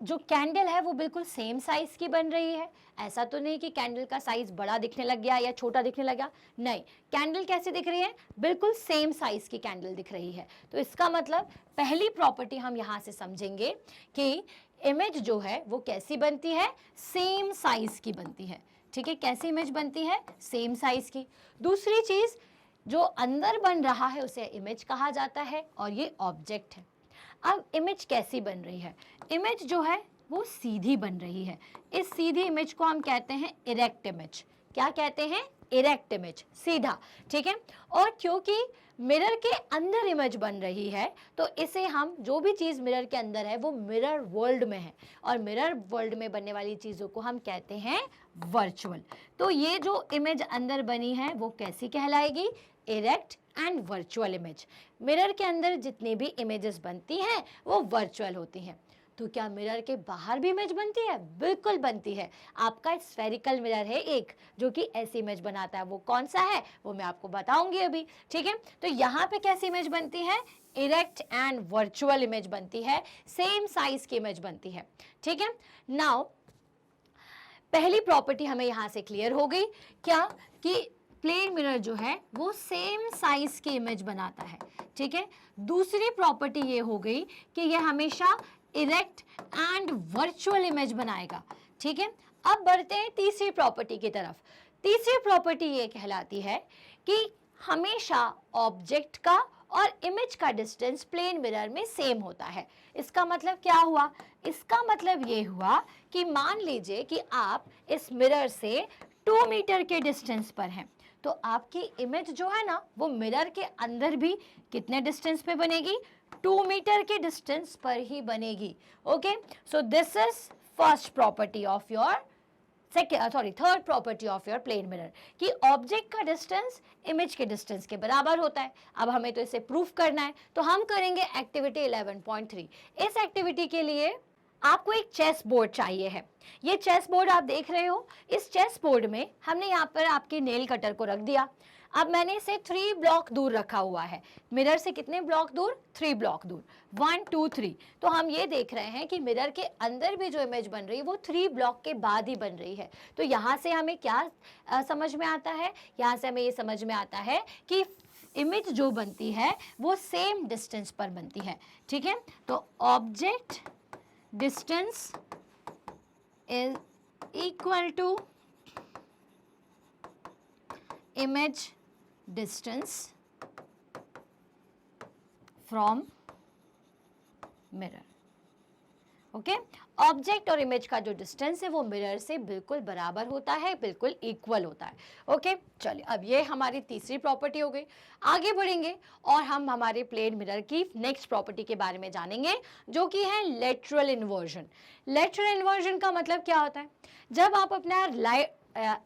जो कैंडल है वो बिल्कुल सेम साइज की बन रही है। ऐसा तो नहीं कि कैंडल का साइज बड़ा दिखने लग गया या छोटा दिखने लगा, नहीं, कैंडल कैसे दिख रही है, बिल्कुल सेम साइज की कैंडल दिख रही है। तो इसका मतलब पहली प्रॉपर्टी हम यहाँ से समझेंगे कि इमेज जो है वो कैसी बनती है, सेम साइज की बनती है। ठीक है? कैसी इमेज बनती है, सेम साइज की। दूसरी चीज, जो अंदर बन रहा है उसे इमेज कहा जाता है, और ये ऑब्जेक्ट है। अब इमेज कैसी बन रही है, इमेज जो है वो सीधी बन रही है। इस सीधी इमेज को हम कहते हैं इरेक्ट इमेज। क्या कहते हैं? इरेक्ट इमेज, सीधा। ठीक है? और क्योंकि मिरर के अंदर इमेज बन रही है तो इसे हम, जो भी चीज़ मिरर के अंदर है वो मिरर वर्ल्ड में है, और मिरर वर्ल्ड में बनने वाली चीज़ों को हम कहते हैं वर्चुअल। तो ये जो इमेज अंदर बनी है वो कैसी कहलाएगी, erect and virtual image. Mirror के अंदर जितनी भी इमेजेस बनती हैं वो वर्चुअल होती हैं। तो क्या मिरर के बाहर भी इमेज बनती है? बिल्कुल बनती है। आपका स्फेरिकल मिरर है एक जो कि ऐसी इमेज बनाता है, वो कौन सा है वो मैं आपको बताऊंगी अभी। ठीक है? तो यहाँ पे कैसी इमेज बनती है, इरेक्ट एंड वर्चुअल इमेज बनती है, सेम साइज की इमेज बनती है। ठीक है? नाउ पहली प्रॉपर्टी हमें यहाँ से क्लियर हो गई, क्या कि प्लेन मिरर जो है वो सेम साइज की इमेज बनाता है। ठीक है? दूसरी प्रॉपर्टी ये हो गई कि ये हमेशा इरेक्ट एंड वर्चुअल इमेज बनाएगा। ठीक है? अब बढ़ते हैं तीसरी प्रॉपर्टी की तरफ। तीसरी प्रॉपर्टी ये कहलाती है कि हमेशा ऑब्जेक्ट का और इमेज का डिस्टेंस प्लेन मिरर में सेम होता है। इसका मतलब क्या हुआ? इसका मतलब ये हुआ कि मान लीजिए कि आप इस मिरर से 2 मीटर के डिस्टेंस पर हैं, तो आपकी इमेज जो है ना वो मिरर के अंदर भी कितने डिस्टेंस पे बनेगी, 2 मीटर के डिस्टेंस पर ही बनेगी। Okay? So this is first property of your third property of your plane mirror, कि ऑब्जेक्ट का डिस्टेंस इमेज के डिस्टेंस के बराबर होता है। अब हमें तो इसे प्रूफ करना है, तो हम करेंगे एक्टिविटी 11.3। इस एक्टिविटी के लिए आपको एक चेस बोर्ड चाहिए है। ये चेस बोर्ड आप देख रहे हो, इस चेस बोर्ड में हमने यहाँ पर आपके नेल कटर को रख दिया। अब मैंने इसे 3 ब्लॉक दूर रखा हुआ है। मिरर से कितने ब्लॉक दूर? 3 ब्लॉक दूर, 1 2 3। तो हम ये देख रहे हैं कि मिरर के अंदर भी जो इमेज बन रही है वो 3 ब्लॉक के बाद ही बन रही है। तो यहाँ से हमें क्या समझ में आता है? यहाँ से हमें ये समझ में आता है कि इमेज जो बनती है वो सेम डिस्टेंस पर बनती है। ठीक है, तो object distance is equal to image distance from mirror। Okay, object और इमेज का जो डिस्टेंस है वो मिरर से बिल्कुल बराबर होता है, बिल्कुल इक्वल होता है। ओके, चलिए अब ये हमारी तीसरी प्रॉपर्टी हो गई। आगे बढ़ेंगे और हम हमारे प्लेन मिरर की नेक्स्ट प्रॉपर्टी के बारे में जानेंगे, जो कि है लेटरल इन्वर्जन। लेटरल इन्वर्जन का मतलब क्या होता है? जब आप अपना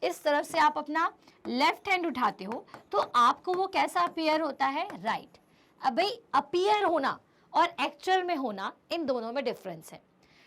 इस तरफ से आप अपना लेफ्ट हैंड उठाते हो तो आपको वो कैसा अपीयर होता है? राइट। अब भाई अपीयर होना और एक्चुअल में होना, इन दोनों में डिफरेंस है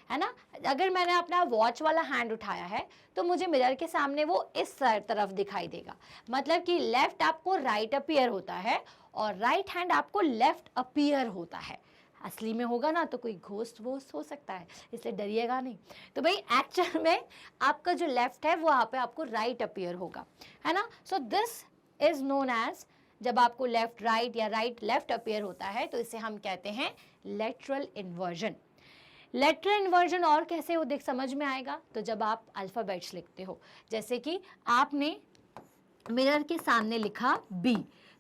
ना। अगर मैंने अपना वॉच वाला हैंड उठाया है तो मुझे मिरर के सामने वो इस तरफ दिखाई देगा, मतलब कि लेफ्ट आपको राइट अपीयर होता है और राइट हैंड आपको लेफ्ट अपीयर होता है। असली में होगा ना तो कोई घोस्ट वोस्ट हो सकता है, इसलिए डरिएगा नहीं। तो भाई एक्चुअल में आपका जो लेफ्ट है वो यहाँ पे आपको राइट अपीयर होगा, है ना। So this is known as, जब आपको लेफ्ट राइट या राइट लेफ्ट अपीयर होता है तो इसे हम कहते हैं लेटरल इन्वर्जन। लेटरल इन्वर्जन और कैसे हो देख समझ में आएगा? तो जब आप अल्फ़ाबेट्स लिखते हो, जैसे कि आपने मिरर के सामने लिखा बी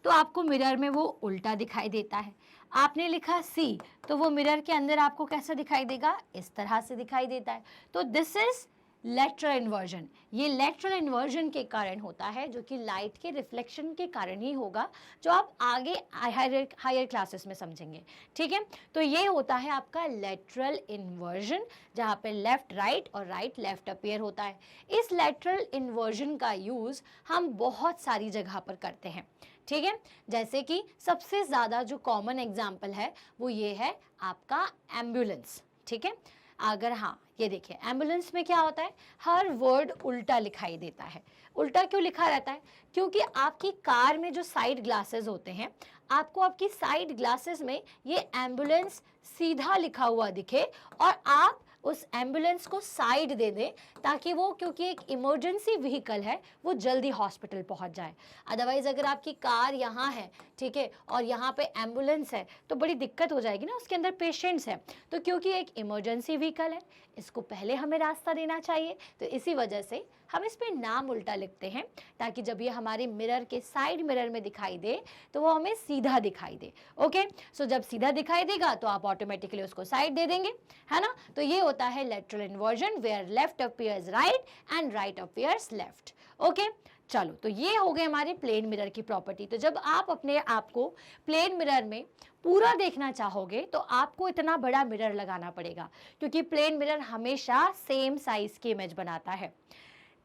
तो आपको मिरर में वो उल्टा दिखाई देता है। आपने लिखा सी तो वो मिरर के अंदर आपको कैसा दिखाई देगा? इस तरह से दिखाई देता है। तो दिस इज लेटरल इन्वर्जन। ये लेटरल इन्वर्जन के कारण होता है, जो कि लाइट के रिफ्लेक्शन के कारण ही होगा, जो आप आगे हायर क्लासेस में समझेंगे। ठीक है, तो ये होता है आपका लेटरल इन्वर्जन, जहाँ पे लेफ्ट राइट और राइट लेफ्ट अपीयर होता है। इस लेटरल इन्वर्जन का यूज़ हम बहुत सारी जगह पर करते हैं। ठीक है, जैसे कि सबसे ज़्यादा जो कॉमन एग्जाम्पल है वो ये है आपका एम्बुलेंस। ठीक है, अगर हाँ ये देखिए एम्बुलेंस में क्या होता है? हर वर्ड उल्टा लिखाई देता है। उल्टा क्यों लिखा रहता है? क्योंकि आपकी कार में जो साइड ग्लासेस होते हैं, आपको आपकी साइड ग्लासेस में ये एम्बुलेंस सीधा लिखा हुआ दिखे और आप उस एम्बुलेंस को साइड दे दें, ताकि वो, क्योंकि एक इमरजेंसी व्हीकल है, वो जल्दी हॉस्पिटल पहुंच जाए। अदरवाइज अगर आपकी कार यहाँ है, ठीक है, और यहाँ पे एम्बुलेंस है तो बड़ी दिक्कत हो जाएगी ना, उसके अंदर पेशेंट्स हैं। तो क्योंकि एक इमरजेंसी व्हीकल है, इसको पहले हमें रास्ता देना चाहिए, तो इसी वजह से हम इस पे नाम उल्टा लिखते हैं, ताकि जब ये हमारे मिरर के साइड मिरर में दिखाई दे तो वो हमें सीधा दिखाई दे। ओके, सो जब सीधा दिखाई देगा तो आप ऑटोमेटिकली उसको साइड दे देंगे, है ना। तो ये होता है lateral inversion, where left appears right and right appears left. Okay, चलो, तो ये हो गए हमारे प्लेन मिरर की प्रॉपर्टी। तो जब आप अपने आप को प्लेन मिरर में पूरा देखना चाहोगे तो आपको इतना बड़ा मिरर लगाना पड़ेगा, क्योंकि प्लेन मिरर हमेशा सेम साइज की इमेज बनाता है।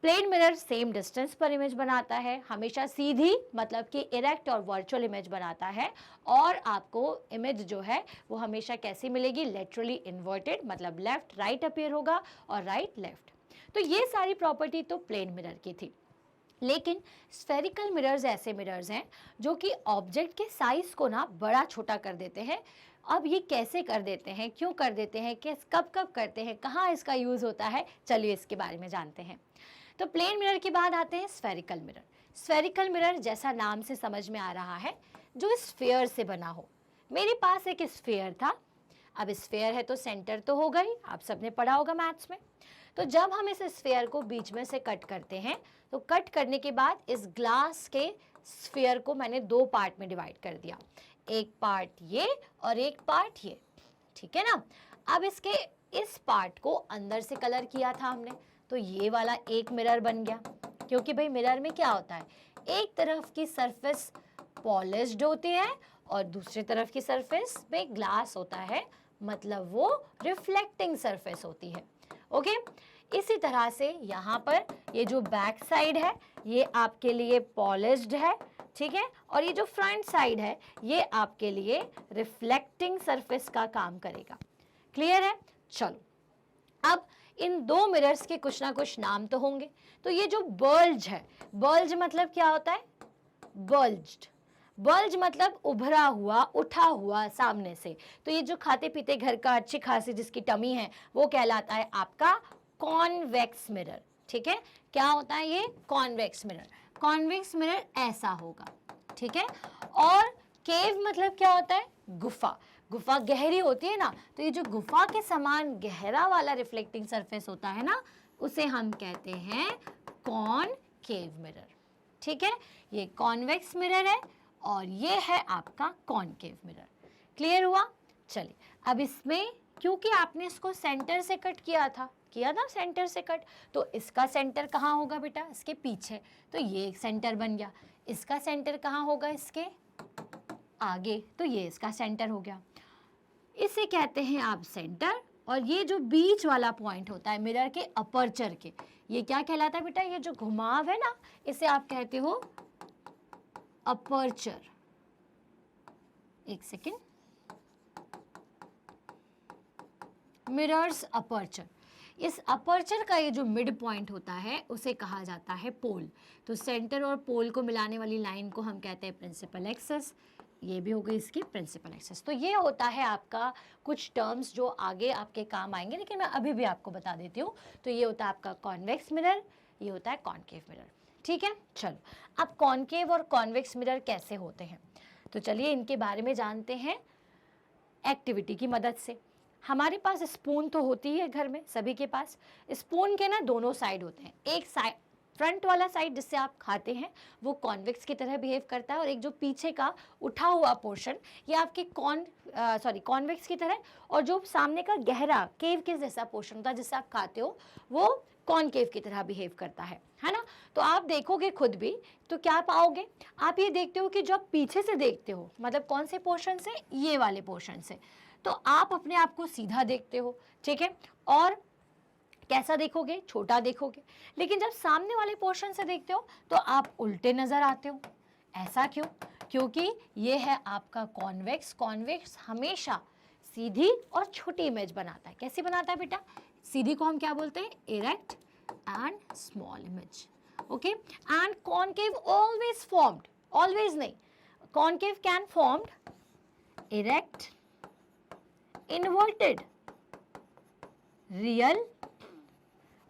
प्लेन मिरर सेम डिस्टेंस पर इमेज बनाता है, हमेशा सीधी मतलब कि इरेक्ट और वर्चुअल इमेज बनाता है, और आपको इमेज जो है वो हमेशा कैसी मिलेगी? लेटरली इन्वर्टेड, मतलब लेफ्ट राइट अपीयर होगा और राइट लेफ्ट। तो ये सारी प्रॉपर्टी तो प्लेन मिरर की थी। लेकिन स्फेरिकल मिरर्स ऐसे मिरर्स हैं जो कि ऑब्जेक्ट के साइज को ना बड़ा छोटा कर देते हैं। अब ये कैसे कर देते हैं, क्यों कर देते हैं, किस कब कब करते हैं, कहाँ इसका यूज़ होता है, चलिए इसके बारे में जानते हैं। तो प्लेन मिरर के बाद आते हैं स्फेरिकल मिरर। स्फेरिकल मिरर जैसा नाम से समझ में आ रहा है, जो स्फेयर से बना हो। मेरे पास एक स्फेयर था, अब स्फेयर है तो सेंटर तो होगा ही, आप सबने पढ़ा होगा मैथ्स में। तो जब हम इस स्फेयर को बीच में से कट करते हैं तो कट करने के बाद इस ग्लास के स्फेयर को मैंने 2 पार्ट में डिवाइड कर दिया, एक पार्ट ये और एक पार्ट ये। ठीक है ना। अब इसके इस पार्ट को अंदर से कलर किया था हमने, तो ये वाला एक मिरर बन गया, क्योंकि भाई मिरर में क्या होता है, एक तरफ की सरफेस पॉलिश्ड होती है और दूसरी तरफ की सरफेस में ग्लास होता है, मतलब वो रिफ्लेक्टिंग सरफेस होती है। ओके, इसी तरह से यहाँ पर ये जो बैक साइड है ये आपके लिए पॉलिश्ड है, ठीक है, और ये जो फ्रंट साइड है ये आपके लिए रिफ्लेक्टिंग सरफेस का काम करेगा। क्लियर है? चलो, अब इन दो मिरर्स के कुछ ना कुछ नाम तो होंगे। तो ये जो बल्ज है, बल्ज मतलब क्या होता है? बल्ज्ड। बल्ज मतलब उभरा हुआ, उठा हुआ सामने से। तो ये जो खाते पीते घर का अच्छी खासी जिसकी टमी है वो कहलाता है आपका कॉन्वेक्स मिरर। ठीक है, क्या होता है ये? Convex mirror. कॉन्वेक्स मिरर ऐसा होगा। ठीक है, और केव मतलब क्या होता है? गुफा। गुफा गहरी होती है ना, तो ये जो गुफा के समान गहरा वाला रिफ्लेक्टिंग सरफेस होता है ना, उसे हम कहते हैं कॉनकेव मिरर। ठीक है, ये कॉन्वेक्स मिरर है और ये है आपका कॉनकेव मिरर। क्लियर हुआ? चलिए, अब इसमें क्योंकि आपने इसको सेंटर से कट किया था सेंटर से कट, तो इसका सेंटर कहाँ होगा बेटा? इसके पीछे। तो ये एक सेंटर बन गया। इसका सेंटर कहाँ होगा? इसके आगे। तो ये इसका सेंटर हो गया। इसे कहते हैं आप सेंटर। और ये जो बीच वाला पॉइंट होता है मिरर के अपर्चर के, ये क्या कहलाता है बेटा? ये जो घुमाव है ना, इसे आप कहते हो अपर्चर। एक सेकेंड, मिरर्स अपर्चर। इस अपर्चर का ये जो मिड पॉइंट होता है उसे कहा जाता है पोल। तो सेंटर और पोल को मिलाने वाली लाइन को हम कहते हैं प्रिंसिपल एक्सिस। ये भी हो गई इसकी प्रिंसिपल एक्सिस। तो ये होता है आपका कुछ टर्म्स जो आगे आपके काम आएंगे, लेकिन मैं अभी भी आपको बता देती हूँ। तो ये होता है आपका कॉन्वेक्स मिरर, ये होता है कॉनकेव मिरर। ठीक है, चलो अब कॉनकेव और कॉन्वेक्स मिरर कैसे होते हैं, तो चलिए इनके बारे में जानते हैं एक्टिविटी की मदद से। हमारे पास स्पून तो होती है घर में, सभी के पास। स्पून के ना दोनों साइड होते हैं। एक साइड, फ्रंट वाला साइड जिससे आप खाते हैं, वो कॉन्वेक्स की तरह बिहेव करता है, और एक जो पीछे का उठा हुआ पोर्शन, ये आपके कॉन्वेक्स की तरह, और जो सामने का गहरा केव के जैसा पोर्शन होता है जिससे आप खाते हो, वो कॉनकेव की तरह बिहेव करता है ना। तो आप देखोगे खुद भी तो क्या पाओगे? आप ये देखते हो कि जब आप पीछे से देखते हो, मतलब कौन से पोर्शन से? ये वाले पोर्शन से, तो आप अपने आप को सीधा देखते हो। ठीक है, और कैसा देखोगे? छोटा देखोगे। लेकिन जब सामने वाले पोर्शन से देखते हो तो आप उल्टे नजर आते हो। ऐसा क्यों? क्योंकि ये है आपका कॉन्वेक्स। कॉन्वेक्स हमेशा सीधी और छोटी इमेज बनाता है। कैसी बनाता है बेटा? सीधी को हम क्या बोलते हैं? Erect and small image. Okay, and concave always formed, always नहीं, concave can formed erect, inverted, real,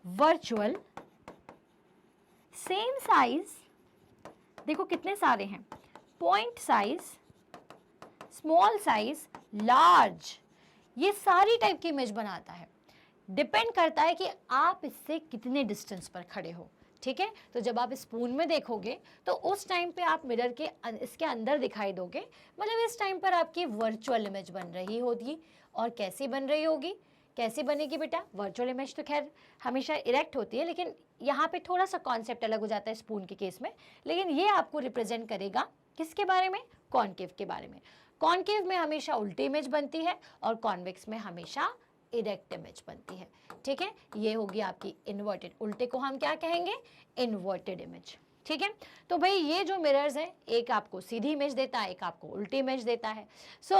virtual, same size, देखो कितने सारे हैं, point size, small size, large, ये सारी टाइप की इमेज बनाता है। डिपेंड करता है कि आप इससे कितने डिस्टेंस पर खड़े हो। ठीक है, तो जब आप स्पून में देखोगे तो उस टाइम पे आप मिरर के इसके अंदर दिखाई दोगे, मतलब इस टाइम पर आपकी वर्चुअल इमेज बन रही होगी। और कैसी बन रही होगी? कैसी बनेगी बेटा? वर्चुअल इमेज तो खैर हमेशा इरेक्ट होती है, लेकिन यहाँ पे थोड़ा सा कॉन्सेप्ट अलग हो जाता है स्पून के केस में। लेकिन ये आपको रिप्रेजेंट करेगा किसके बारे में? कॉनकेव के बारे में। कॉनकेव में हमेशा उल्टी इमेज बनती है और कॉन्वेक्स में हमेशा इरेक्ट इमेज बनती है। ठीक है, ये होगी आपकी इन्वर्टेड। उल्टे को हम क्या कहेंगे? Inverted image. ठीक है, तो भाई ये जो मिरर्स हैं, एक आपको सीधी इमेज देता है, एक आपको उल्टी इमेज देता है। सो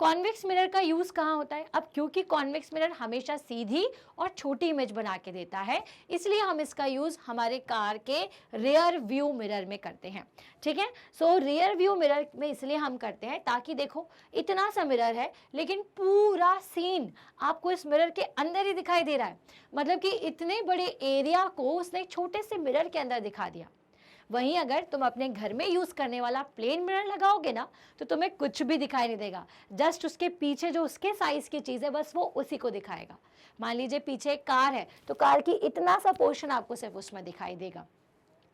कॉन्वेक्स मिरर का यूज कहाँ होता है? अब क्योंकि कॉन्वेक्स मिरर हमेशा सीधी और छोटी इमेज बना के देता है, इसलिए हम इसका यूज हमारे कार के रियर व्यू मिरर में करते हैं। ठीक है, सो रियर व्यू मिरर में इसलिए हम करते हैं ताकि देखो इतना सा मिरर है, लेकिन पूरा सीन आपको इस मिरर के अंदर ही दिखाई दे रहा है। मतलब कि इतने बड़े एरिया को उसने एक छोटे से मिरर के अंदर दिखा दिया। वहीं अगर तुम अपने घर में यूज करने वाला प्लेन मिरर लगाओगे ना, तो तुम्हें कुछ भी दिखाई नहीं देगा। जस्ट उसके पीछे जो उसके साइज की चीज है, बस वो उसी को दिखाएगा। मान लीजिए पीछे एक कार है, तो कार की इतना सा पोर्शन आपको सिर्फ उसमें दिखाई देगा।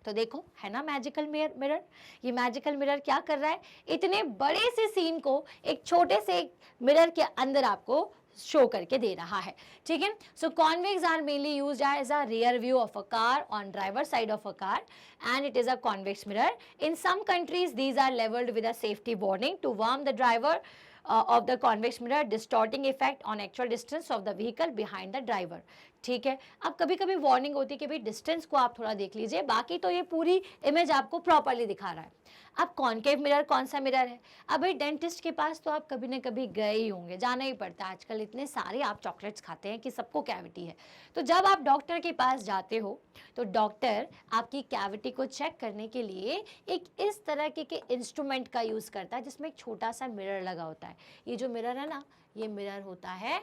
तो देखो है ना मैजिकल मिरर। ये मैजिकल मिरर क्या कर रहा है? इतने बड़े से सीन को एक छोटे से मिरर के अंदर आपको शो करके दे रहा है। ठीक है, so convex are mainly used as a rear view of a car on driver side of a car, and it is a convex mirror. In some countries these are leveled with a safety warning to warn the driver of the convex mirror distorting effect on actual distance of the vehicle behind the driver. ठीक है। अब कभी कभी वार्निंग होती है कि भाई डिस्टेंस को आप थोड़ा देख लीजिए, बाकी तो ये पूरी इमेज आपको प्रॉपरली दिखा रहा है। अब कॉनकेव मिरर कौन सा मिरर है? अब भाई डेंटिस्ट के पास तो आप कभी ना कभी गए ही होंगे, जाना ही पड़ता है। आजकल इतने सारे आप चॉकलेट्स खाते हैं कि सबको कैविटी है। तो जब आप डॉक्टर के पास जाते हो तो डॉक्टर आपकी कैविटी को चेक करने के लिए एक इस तरह के इंस्ट्रूमेंट का यूज़ करता है जिसमें एक छोटा सा मिरर लगा होता है। ये जो मिरर है ना, ये मिरर होता है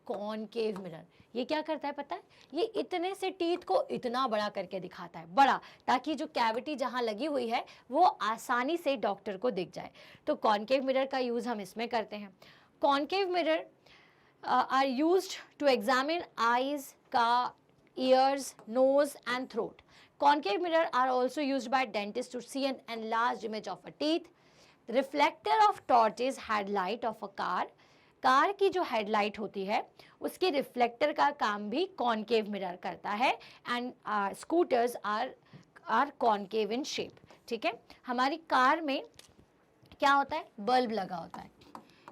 कॉनकेव मिरर। ये क्या करता है पता है? ये इतने से टीथ को इतना बड़ा करके दिखाता है, बड़ा, ताकि जो कैविटी जहां लगी हुई है वो आसानी से डॉक्टर को दिख जाए। तो कॉनकेव मिरर का यूज हम इसमें करते हैं। Concave mirror are used to examine eyes का, ears, nose and throat. Concave mirror are also used by dentists to see an enlarged image of a teeth. The reflector of torch is headlight of a car. Car की जो हेडलाइट होती है उसके रिफ्लेक्टर का काम भी कॉनकेव मिरर करता है। And scooters are concave in shape. ठीक है, हमारी कार में क्या होता है? बल्ब लगा होता है।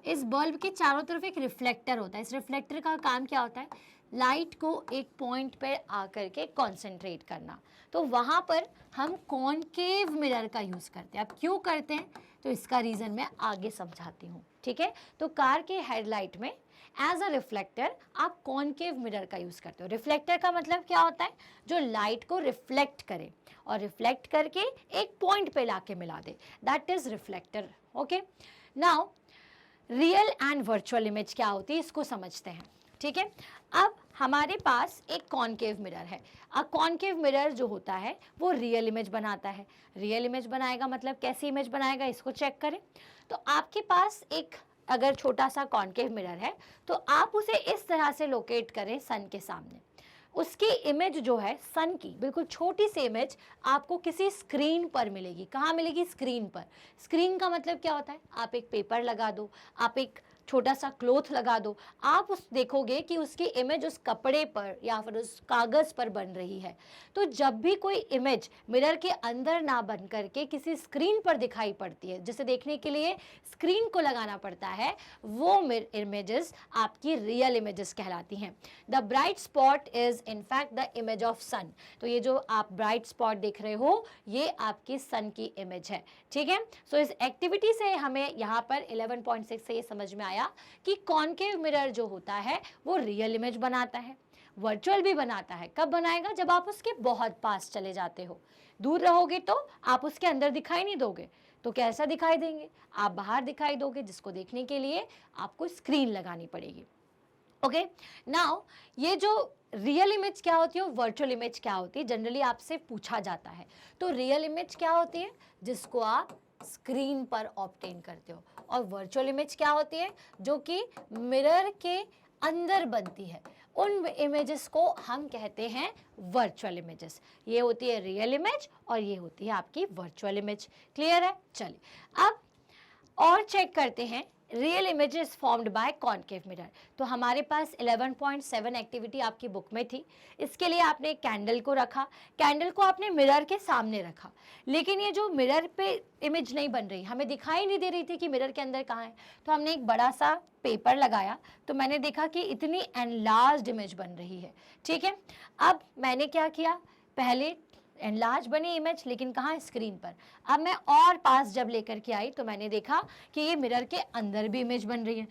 इस बल्ब के चारों तरफ एक रिफ्लेक्टर होता है। इस रिफ्लेक्टर का काम क्या होता है? लाइट को एक पॉइंट पर आकर के कॉन्सेंट्रेट करना। तो वहाँ पर हम कॉनकेव मिरर का यूज़ करते हैं। अब क्यों करते हैं तो इसका रीज़न मैं आगे समझाती हूँ। ठीक है, तो कार के हेडलाइट में एज अ रिफ्लेक्टर आप कॉनकेव मिरर का यूज़ करते हो। रिफ्लेक्टर का मतलब क्या होता है? जो लाइट को रिफ्लेक्ट करे और रिफ्लेक्ट करके एक पॉइंट पे लाके मिला दे, that is reflector. Okay, now real and virtual image क्या होती है इसको समझते हैं। ठीक है, अब हमारे पास एक कॉनकेव मिरर है। अब कॉनकेव मिरर जो होता है वो रियल इमेज बनाता है। रियल इमेज बनाएगा मतलब कैसी इमेज बनाएगा इसको चेक करें। तो आपके पास एक अगर छोटा सा कॉनकेव मिरर है तो आप उसे इस तरह से लोकेट करें सन के सामने। उसकी इमेज जो है सन की बिल्कुल छोटी सी इमेज आपको किसी स्क्रीन पर मिलेगी। कहाँ मिलेगी? स्क्रीन पर। स्क्रीन का मतलब क्या होता है? आप एक पेपर लगा दो, आप एक छोटा सा क्लोथ लगा दो, आप उस देखोगे कि उसकी इमेज उस कपड़े पर या फिर उस कागज़ पर बन रही है। तो जब भी कोई इमेज मिरर के अंदर ना बन करके किसी स्क्रीन पर दिखाई पड़ती है, जिसे देखने के लिए स्क्रीन को लगाना पड़ता है, वो इमेजेस आपकी रियल इमेजेस कहलाती हैं। The bright spot is in fact the image of sun. तो ये जो आप ब्राइट स्पॉट देख रहे हो ये आपकी सन की इमेज है। ठीक है, सो इस एक्टिविटी से हमें यहाँ पर 11.6 से ये समझ में आया कि कॉनकेव मिरर जो होता है वो रियल इमेज बनाता है, वर्चुअल भी बनाता है। कब बनाएगा? जब आप उसके बहुत पास चले जाते हो। दूर रहोगे तो आप उसके अंदर दिखाई नहीं दोगे, तो कैसा दिखाई देंगे? आप बाहर दिखाई दोगे, जिसको देखने के लिए आपको स्क्रीन लगानी पड़ेगी। ओके, नाउ ये जो रियल इमेज क्या होती है और वर्चुअल इमेज क्या होती है जनरली आपसे पूछा जाता है। तो रियल इमेज क्या होती है? जिसको आप स्क्रीन पर ऑब्टेन करते हो। और वर्चुअल इमेज क्या होती है? जो कि मिरर के अंदर बनती है। उन इमेजेस को हम कहते हैं वर्चुअल इमेजेस। ये होती है रियल इमेज और ये होती है आपकी वर्चुअल इमेज। क्लियर है? चलिए अब और चेक करते हैं real images formed by concave mirror. तो हमारे पास 11.7 एक्टिविटी आपकी बुक में थी। इसके लिए आपने एक कैंडल को रखा, कैंडल को आपने मिरर के सामने रखा, लेकिन ये जो मिरर पे इमेज नहीं बन रही, हमें दिखाई नहीं दे रही थी कि मिरर के अंदर कहाँ है। तो हमने एक बड़ा सा पेपर लगाया तो मैंने देखा कि इतनी एनलार्ज्ड इमेज बन रही है। ठीक है, अब मैंने क्या किया? पहले एनलार्ज बनी इमेज लेकिन कहाँ? स्क्रीन पर। अब मैं और पास जब लेकर के आई तो मैंने देखा कि ये मिरर के अंदर भी इमेज बन रही है।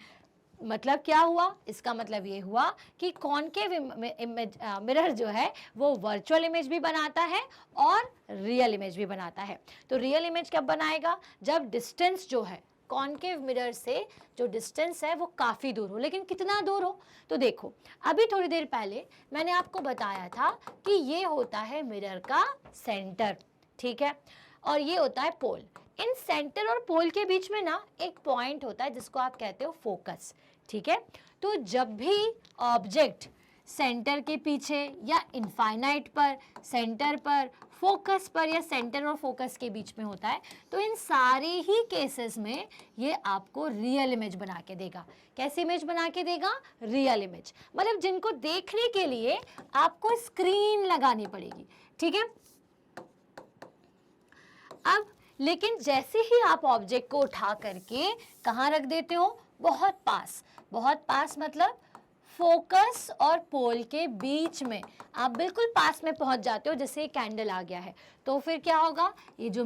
मतलब क्या हुआ? इसका मतलब ये हुआ कि कॉनकेव इमेज मिरर जो है वो वर्चुअल इमेज भी बनाता है और रियल इमेज भी बनाता है। तो रियल इमेज कब बनाएगा? जब डिस्टेंस जो है कॉनकेव मिरर से जो डिस्टेंस है वो काफ़ी दूर हो। लेकिन कितना दूर हो? तो देखो, अभी थोड़ी देर पहले मैंने आपको बताया था कि ये होता है मिरर का सेंटर। ठीक है, और ये होता है पोल। इन सेंटर और पोल के बीच में ना एक पॉइंट होता है जिसको आप कहते हो फोकस। ठीक है, तो जब भी ऑब्जेक्ट सेंटर के पीछे या इनफाइनाइट पर, सेंटर पर, फोकस पर या सेंटर और फोकस के बीच में होता है तो इन सारे ही केसेस में ये आपको रियल इमेज बना के देगा। कैसी इमेज बना के देगा? Real image. मतलब जिनको देखने के लिए आपको स्क्रीन लगानी पड़ेगी। ठीक है, अब लेकिन जैसे ही आप ऑब्जेक्ट को उठा करके कहाँ रख देते हो? बहुत पास। बहुत पास मतलब फोकस और पोल के बीच में आप बिल्कुल पास में पहुंच जाते हो, जैसे कैंडल आ गया है, तो फिर क्या होगा, ये जो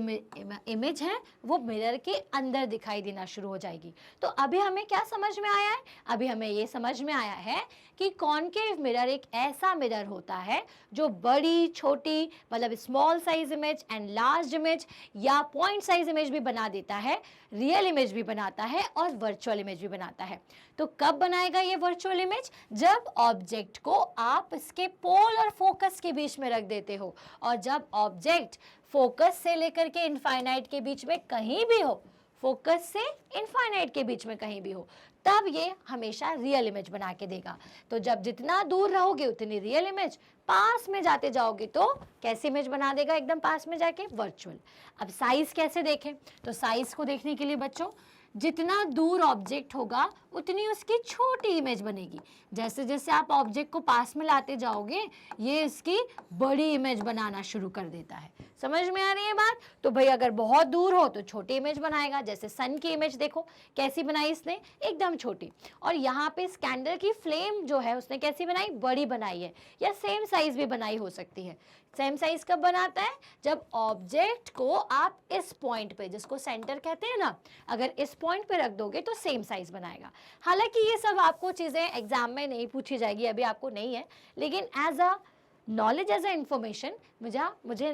इमेज है वो मिरर के अंदर दिखाई देना शुरू हो जाएगी। तो अभी हमें क्या समझ में आया है, अभी हमें ये समझ में आया है कि कॉनकेव मिरर एक ऐसा मिरर होता है जो बड़ी छोटी मतलब small size image and large image या पॉइंट साइज इमेज भी बना देता है, रियल इमेज भी बनाता है और वर्चुअल इमेज भी बनाता है। तो कब बनाएगा ये वर्चुअल इमेज, जब ऑब्जेक्ट को आप इसके पोल और फोकस के बीच में रख देते हो, और जब ऑब्जेक्ट फोकस से लेकर के इनफाइनाइट के बीच में कहीं भी हो, फोकस से इनफाइनाइट के बीच में कहीं भी हो, तब ये हमेशा रियल इमेज बना के देगा। तो जब जितना दूर रहोगे उतनी रियल इमेज, पास में जाते जाओगे तो कैसी इमेज बना देगा, एकदम पास में जाके वर्चुअल। अब साइज कैसे देखें, तो साइज को देखने के लिए बच्चों जितना दूर ऑब्जेक्ट होगा उतनी उसकी छोटी इमेज बनेगी। जैसे जैसे आप ऑब्जेक्ट को पास में लाते जाओगे ये इसकी बड़ी इमेज बनाना शुरू कर देता है। समझ में आ रही है बात? तो भाई अगर बहुत दूर हो तो छोटी इमेज बनाएगा, जैसे सन की इमेज देखो कैसी बनाई इसने, एकदम छोटी। और यहाँ पे इस कैंडल की फ्लेम जो है उसने कैसी बनाई, बड़ी बनाई है, या सेम साइज भी बनाई हो सकती है। सेम साइज कब बनाता है, जब ऑब्जेक्ट को आप इस पॉइंट पे, जिसको सेंटर कहते हैं ना, अगर इस पॉइंट पे रख दोगे तो सेम साइज बनाएगा। हालांकि ये सब आपको चीजें एग्जाम में नहीं पूछी जाएगी, अभी आपको नहीं है, लेकिन as a knowledge, as a information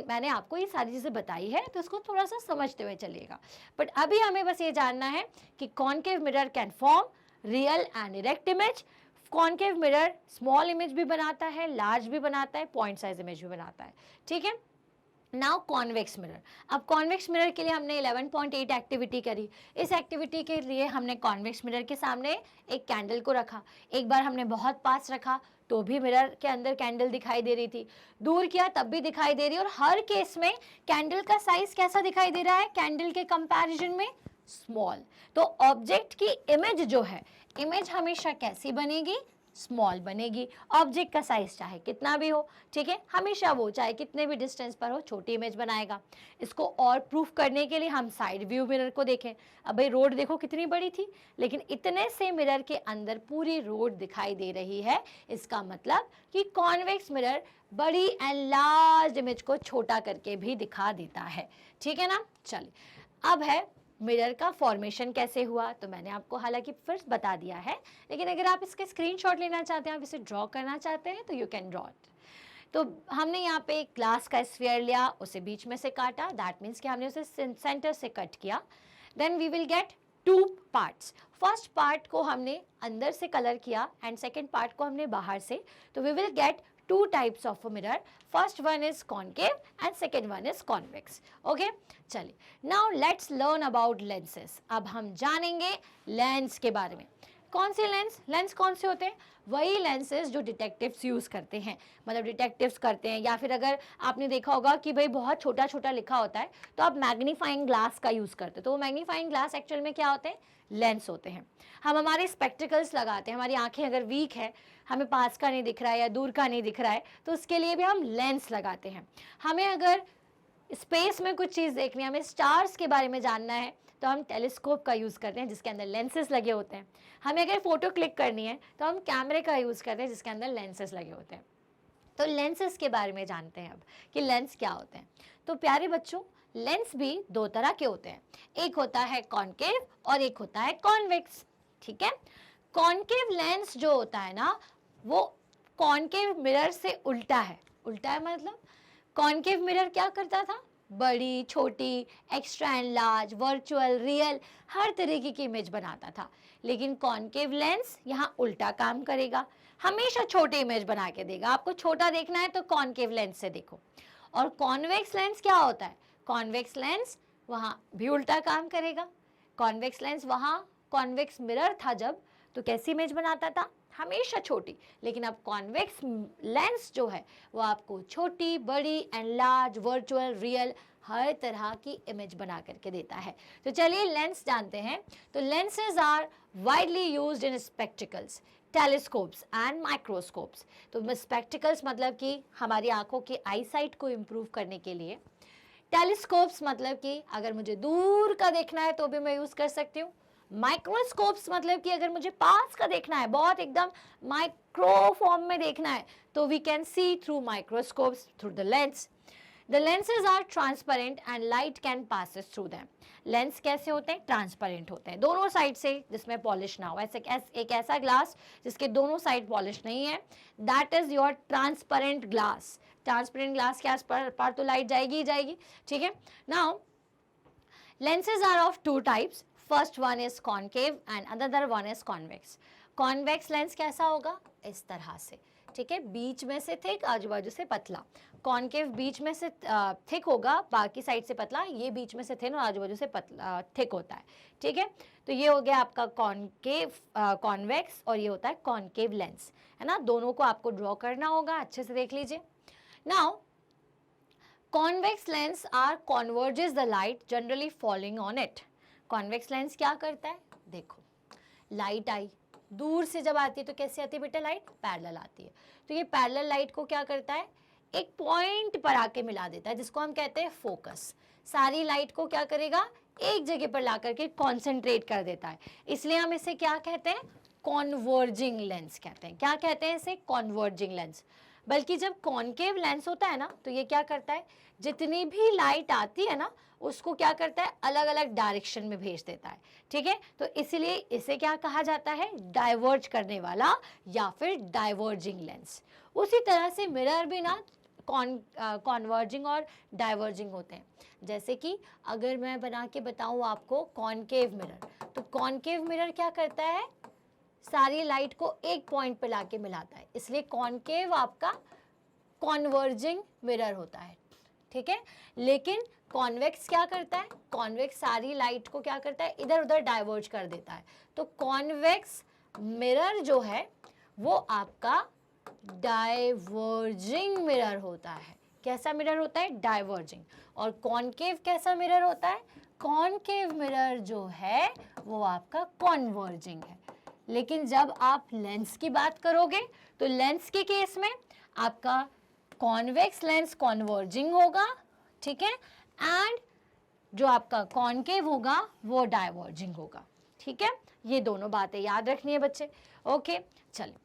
मैंने आपको ये सारी चीज़ें बताई है, तो इसको थोड़ा सा समझते हुए चलिएगा। बट अभी हमें बस ये जानना है कि concave mirror can form real and erect image. Concave mirror small image भी बनाता है, लार्ज भी बनाता है, पॉइंट साइज इमेज भी बनाता है, ठीक है। Now convex mirror. अब कॉन्वेक्स मिरर के लिए हमने 11.8 एक्टिविटी करी। इस एक्टिविटी के लिए हमने कॉन्वेक्स मिरर के सामने एक कैंडल को रखा, एक बार हमने बहुत पास रखा तो भी मिरर के अंदर कैंडल दिखाई दे रही थी, दूर किया तब भी दिखाई दे रही, और हर केस में कैंडल का साइज कैसा दिखाई दे रहा है, कैंडल के कंपैरिजन में स्मॉल। तो ऑब्जेक्ट की इमेज जो है, इमेज हमेशा कैसी बनेगी, स्मॉल बनेगी। ऑब्जेक्ट का साइज चाहे कितना भी हो, ठीक है, हमेशा वो चाहे कितने भी डिस्टेंस पर हो छोटी इमेज बनाएगा। इसको और प्रूफ करने के लिए हम साइड व्यू मिरर को देखें। अब भाई रोड देखो कितनी बड़ी थी, लेकिन इतने से मिरर के अंदर पूरी रोड दिखाई दे रही है। इसका मतलब कि कॉन्वेक्स मिरर बड़ी एंड लार्ज इमेज को छोटा करके भी दिखा देता है, ठीक है ना। चलिए अब है मिरर का फॉर्मेशन कैसे हुआ, तो मैंने आपको हालांकि फिर बता दिया है, लेकिन अगर आप इसके स्क्रीनशॉट लेना चाहते हैं, आप इसे ड्रॉ करना चाहते हैं तो यू कैन ड्रॉ इट। तो हमने यहाँ पे एक ग्लास का स्फीयर लिया, उसे बीच में से काटा, दैट मीन्स कि हमने उसे सेंटर से कट किया। Then we will get two parts. First part को हमने अंदर से कलर किया एंड सेकेंड पार्ट को हमने बाहर से, तो we will get two types of a mirror. First one is concave and second one is convex. Okay, चलिए now let's learn about lenses. अब हम जानेंगे लेंस के बारे में। कौन से लेंस कौन से होते हैं, वही लेंसेज जो डिटेक्टिव्स यूज़ करते हैं, मतलब डिटेक्टिव्स करते हैं, या फिर अगर आपने देखा होगा कि भाई बहुत छोटा छोटा लिखा होता है तो आप मैग्नीफाइंग ग्लास का यूज़ करते हैं, तो वो मैग्नीफाइंग ग्लास एक्चुअल में क्या होते हैं, लेंस होते हैं। हम हमारे स्पेक्टिकल्स लगाते हैं, हमारी आंखें अगर वीक है, हमें पास का नहीं दिख रहा है या दूर का नहीं दिख रहा है, तो उसके लिए भी हम लेंस लगाते हैं। हमें अगर स्पेस में कुछ चीज़ देखनी है, हमें स्टार्स के बारे में जानना है, तो हम टेलीस्कोप का यूज़ करते हैं जिसके अंदर लेंसेज लगे होते हैं। हमें अगर फ़ोटो क्लिक करनी है तो हम कैमरे का यूज़ करते हैं जिसके अंदर लेंसेज लगे होते हैं। तो लेंसेज के बारे में जानते हैं अब कि लेंस क्या होते हैं। तो प्यारे बच्चों, लेंस भी दो तरह के होते हैं, एक होता है कॉनकेव और एक होता है कॉन्वेक्स, ठीक है। कॉनकेव लेंस जो होता है ना, वो कॉनकेव मिरर से उल्टा है। उल्टा है मतलब कॉनकेव मिरर क्या करता था, बड़ी छोटी, extra and large, virtual, real, हर तरीके की इमेज बनाता था। लेकिन कॉनकेव लेंस यहाँ उल्टा काम करेगा, हमेशा छोटी इमेज बना के देगा। आपको छोटा देखना है तो कॉनकेव लेंस से देखो। और कॉन्वेक्स लेंस क्या होता है, कॉन्वेक्स लेंस वहाँ भी उल्टा काम करेगा। कॉन्वेक्स लेंस वहाँ कॉन्वेक्स मिरर था जब, तो कैसी इमेज बनाता था, हमेशा छोटी। लेकिन अब कॉन्वेक्स लेंस जो है वो आपको छोटी, बड़ी एंड लार्ज, वर्चुअल, रियल, हर तरह की इमेज बना करके देता है। तो चलिए लेंस जानते हैं। तो lenses are widely used in spectacles, telescopes and microscopes. तो स्पेक्टिकल्स मतलब कि हमारी आंखों की आई साइट को इम्प्रूव करने के लिए, टेलीस्कोप्स मतलब कि अगर मुझे दूर का देखना है तो भी मैं यूज़ कर सकती हूँ, माइक्रोस्कोप्स मतलब कि अगर मुझे पास का देखना है, बहुत एकदम माइक्रो फॉर्म में देखना है, तो we can see through microscopes, through the lens. The lenses are transparent and light can passes through them. Lens कैसे होते हैं? ट्रांसपेरेंट होते हैं दोनों साइड से, जिसमें पॉलिश ना हो. ऐसे एक ऐसा ग्लास जिसके दोनों साइड पॉलिश नहीं है, that is your transparent glass. Transparent glass के आस पार तो लाइट जाएगी ही जाएगी. ठीक है. Now lenses are of two types. First one is concave and another one is convex. Convex lens कैसा होगा? इस तरह से. ठीक है, बीच में से थिक, आजू बाजू से पतला. कॉन्केव बीच में से थिक होगा, बाकी साइड से पतला. ये बीच में से थिन और आजू बाजू से पतला थिक होता है. ठीक है, तो ये हो गया आपका कॉन्केव, कॉन्वेक्स, और ये होता है कॉन्केव लेंस, है ना. दोनों को आपको ड्रॉ करना होगा, अच्छे से देख लीजिए. Now convex lens are converges the light generally falling on it. convex lens क्या करता है? देखो, लाइट आई, दूर से जब आती है तो कैसे आती है बेटा लाइट? पैरेलल आती है. तो ये पैरेलल लाइट को क्या करता है? एक पॉइंट पर आके मिला देता है, जिसको हम कहते हैं फोकस. सारी लाइट को क्या करेगा? एक जगह पर ला करके कॉन्सेंट्रेट कर देता है. इसलिए हम इसे क्या कहते हैं? कॉन्वर्जिंग लेंस कहते हैं. क्या कहते हैं इसे? Converging lens. बल्कि जब कॉन्केव लेंस होता है ना, तो ये क्या करता है? जितनी भी लाइट आती है ना, उसको क्या करता है? अलग अलग डायरेक्शन में भेज देता है. ठीक है, तो इसीलिए इसे क्या कहा जाता है? डाइवर्ज करने वाला या फिर डाइवर्जिंग लेंस. उसी तरह से मिरर भी ना कॉन्वर्जिंग और डाइवर्जिंग होते हैं. जैसे कि अगर मैं बना के बताऊं आपको कॉन्केव मिरर, तो कॉन्केव मिरर क्या करता है? सारी लाइट को एक पॉइंट पे लाके मिलाता है, इसलिए कॉन्केव आपका कॉन्वर्जिंग मिरर होता है. ठीक है, लेकिन कॉन्वेक्स क्या करता है? कॉन्वेक्स सारी लाइट को क्या करता है? इधर उधर डाइवर्ज कर देता है. तो कॉन्वेक्स मिरर जो है वो आपका डाइवर्जिंग मिरर होता है. कैसा मिरर होता है? डाइवर्जिंग. और कॉन्केव कैसा मिरर होता है? कॉन्केव मिरर जो है वो आपका कॉन्वर्जिंग है. लेकिन जब आप लेंस की बात करोगे तो लेंस के केस में आपका कॉन्वेक्स लेंस कॉन्वर्जिंग होगा. ठीक है, एंड जो आपका कॉन्केव होगा वो डाइवर्जिंग होगा. ठीक है, ये दोनों बातें याद रखनी है बच्चे. ओके, चलिए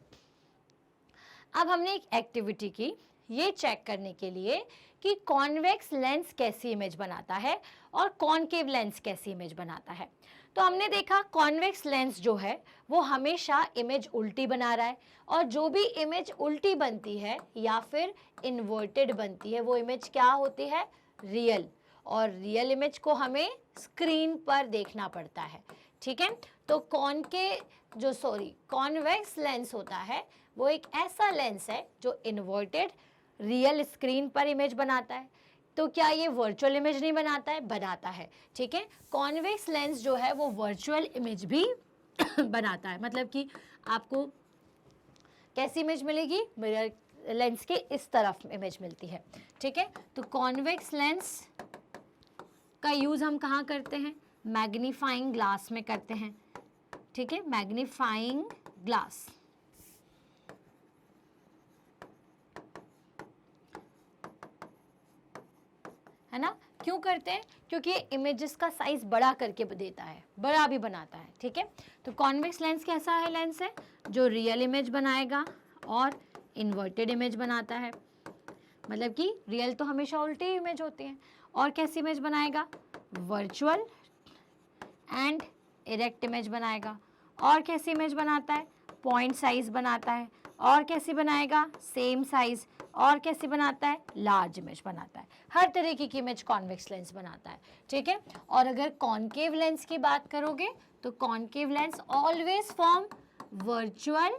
अब हमने एक एक्टिविटी की ये चेक करने के लिए कि कॉन्वेक्स लेंस कैसी इमेज बनाता है और कॉन्केव लेंस कैसी इमेज बनाता है. तो हमने देखा कॉन्वेक्स लेंस जो है वो हमेशा इमेज उल्टी बना रहा है, और जो भी इमेज उल्टी बनती है या फिर इन्वर्टेड बनती है वो इमेज क्या होती है? रियल. और रियल इमेज को हमें स्क्रीन पर देखना पड़ता है. ठीक है, तो कॉन्वेक्स लेंस होता है वो एक ऐसा लेंस है जो इन्वर्टेड रियल स्क्रीन पर इमेज बनाता है. तो क्या ये वर्चुअल इमेज नहीं बनाता है? बनाता है. ठीक है, कॉन्वेक्स लेंस जो है वो वर्चुअल इमेज भी बनाता है. मतलब कि आपको कैसी इमेज मिलेगी? मिरर लेंस के इस तरफ इमेज मिलती है. ठीक है, तो कॉन्वेक्स लेंस का यूज हम कहाँ करते हैं? मैग्नीफाइंग ग्लास में करते हैं. ठीक है, मैग्नीफाइंग ग्लास. है ना, क्यों करते हैं? क्योंकि ये इमेजेस का साइज बड़ा करके देता है, बड़ा भी बनाता है. ठीक है, तो कॉन्वेक्स लेंस कैसा है? लेंस है जो रियल इमेज बनाएगा और इन्वर्टेड इमेज बनाता है. मतलब कि रियल तो हमेशा उल्टी इमेज होती है, और कैसी इमेज बनाएगा? वर्चुअल एंड इरेक्ट इमेज बनाएगा. और कैसी इमेज बनाता है? पॉइंट साइज बनाता है. और कैसी बनाएगा? Same size. और कैसी बनाता है? लार्ज इमेज बनाता है. हर तरीके की इमेज कॉन्वेक्स लेंस बनाता है. ठीक है, और अगर कॉन्केव लेंस की बात करोगे तो concave lens always form virtual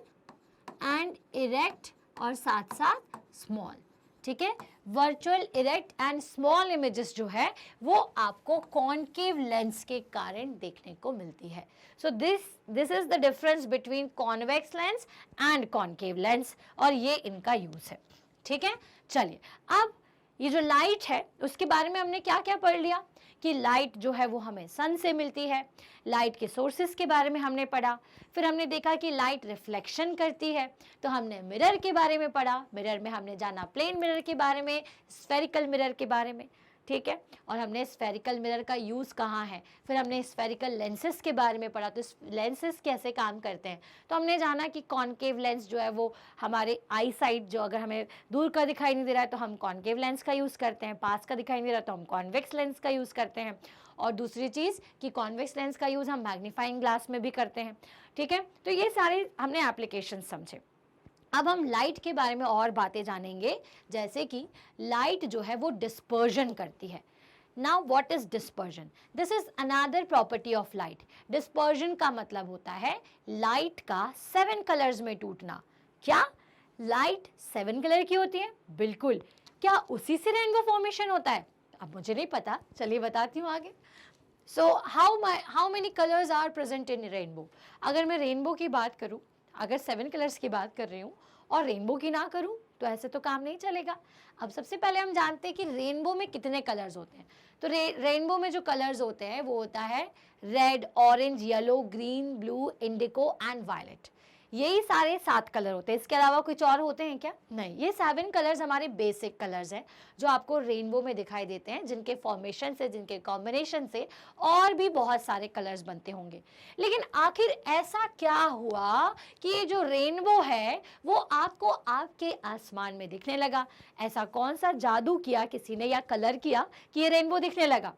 and erect और साथ साथ स्मॉल. ठीक है, virtual erect and small images जो है वो आपको कॉन्केव लेंस के कारण देखने को मिलती है. So this is the difference between convex lens and concave lens, और ये इनका यूज है. ठीक है, चलिए अब ये जो लाइट है उसके बारे में हमने क्या क्या पढ़ लिया कि लाइट जो है वो हमें सन से मिलती है. लाइट के सोर्सेस के बारे में हमने पढ़ा. फिर हमने देखा कि लाइट रिफ्लेक्शन करती है, तो हमने मिरर के बारे में पढ़ा. मिरर में हमने जाना प्लेन मिरर के बारे में, स्फेरिकल मिरर के बारे में. ठीक है। और हमने स्फेरिकल मिरर का यूज़ कहाँ है, फिर हमने स्फेरिकल लेंसेज के बारे में पढ़ा, तो लेंसेज कैसे काम करते हैं। तो हमने जाना कि कॉनकेव लेंस जो है वो हमारे आई साइड, जो अगर हमें दूर का दिखाई नहीं दे रहा है तो हम कॉनकेव लेंस का यूज़ करते हैं, पास का दिखाई नहीं दे रहा तो हम कॉन्वेक्स लेंस का यूज़ करते हैं। और दूसरी चीज़ कि कॉन्वेक्स लेंस का यूज़ हम मैग्नीफाइंग ग्लास में भी करते हैं, ठीक है। तो ये सारे हमने एप्लीकेशन समझे। अब हम लाइट के बारे में और बातें जानेंगे, जैसे कि लाइट जो है वो डिस्पर्जन करती है। Now what is dispersion? This is another property of light. Dispersion का मतलब होता है लाइट का 7 कलर्स में टूटना। क्या लाइट 7 कलर की होती है? बिल्कुल। क्या उसी से रेनबो फॉर्मेशन होता है? अब मुझे नहीं पता, चलिए बताती हूँ आगे। So how many colours are present in rainbow? अगर मैं रेनबो की बात करूँ, अगर 7 कलर्स की बात कर रही हूँ और रेनबो की ना करूँ तो ऐसे तो काम नहीं चलेगा। अब सबसे पहले हम जानते हैं कि रेनबो में कितने कलर्स होते हैं। तो रेनबो में जो कलर्स होते हैं वो होता है red, orange, yellow, green, blue, indigo and violet. यही सारे 7 कलर होते हैं। इसके अलावा कुछ और होते हैं क्या? नहीं, ये 7 कलर्स हमारे बेसिक कलर्स हैं जो आपको रेनबो में दिखाई देते हैं, जिनके फॉर्मेशन से, जिनके कॉम्बिनेशन से और भी बहुत सारे कलर्स बनते होंगे। लेकिन आखिर ऐसा क्या हुआ कि ये जो रेनबो है वो आपको आपके आसमान में दिखने लगा? ऐसा कौन सा जादू किया किसी ने या कलर किया कि ये रेनबो दिखने लगा?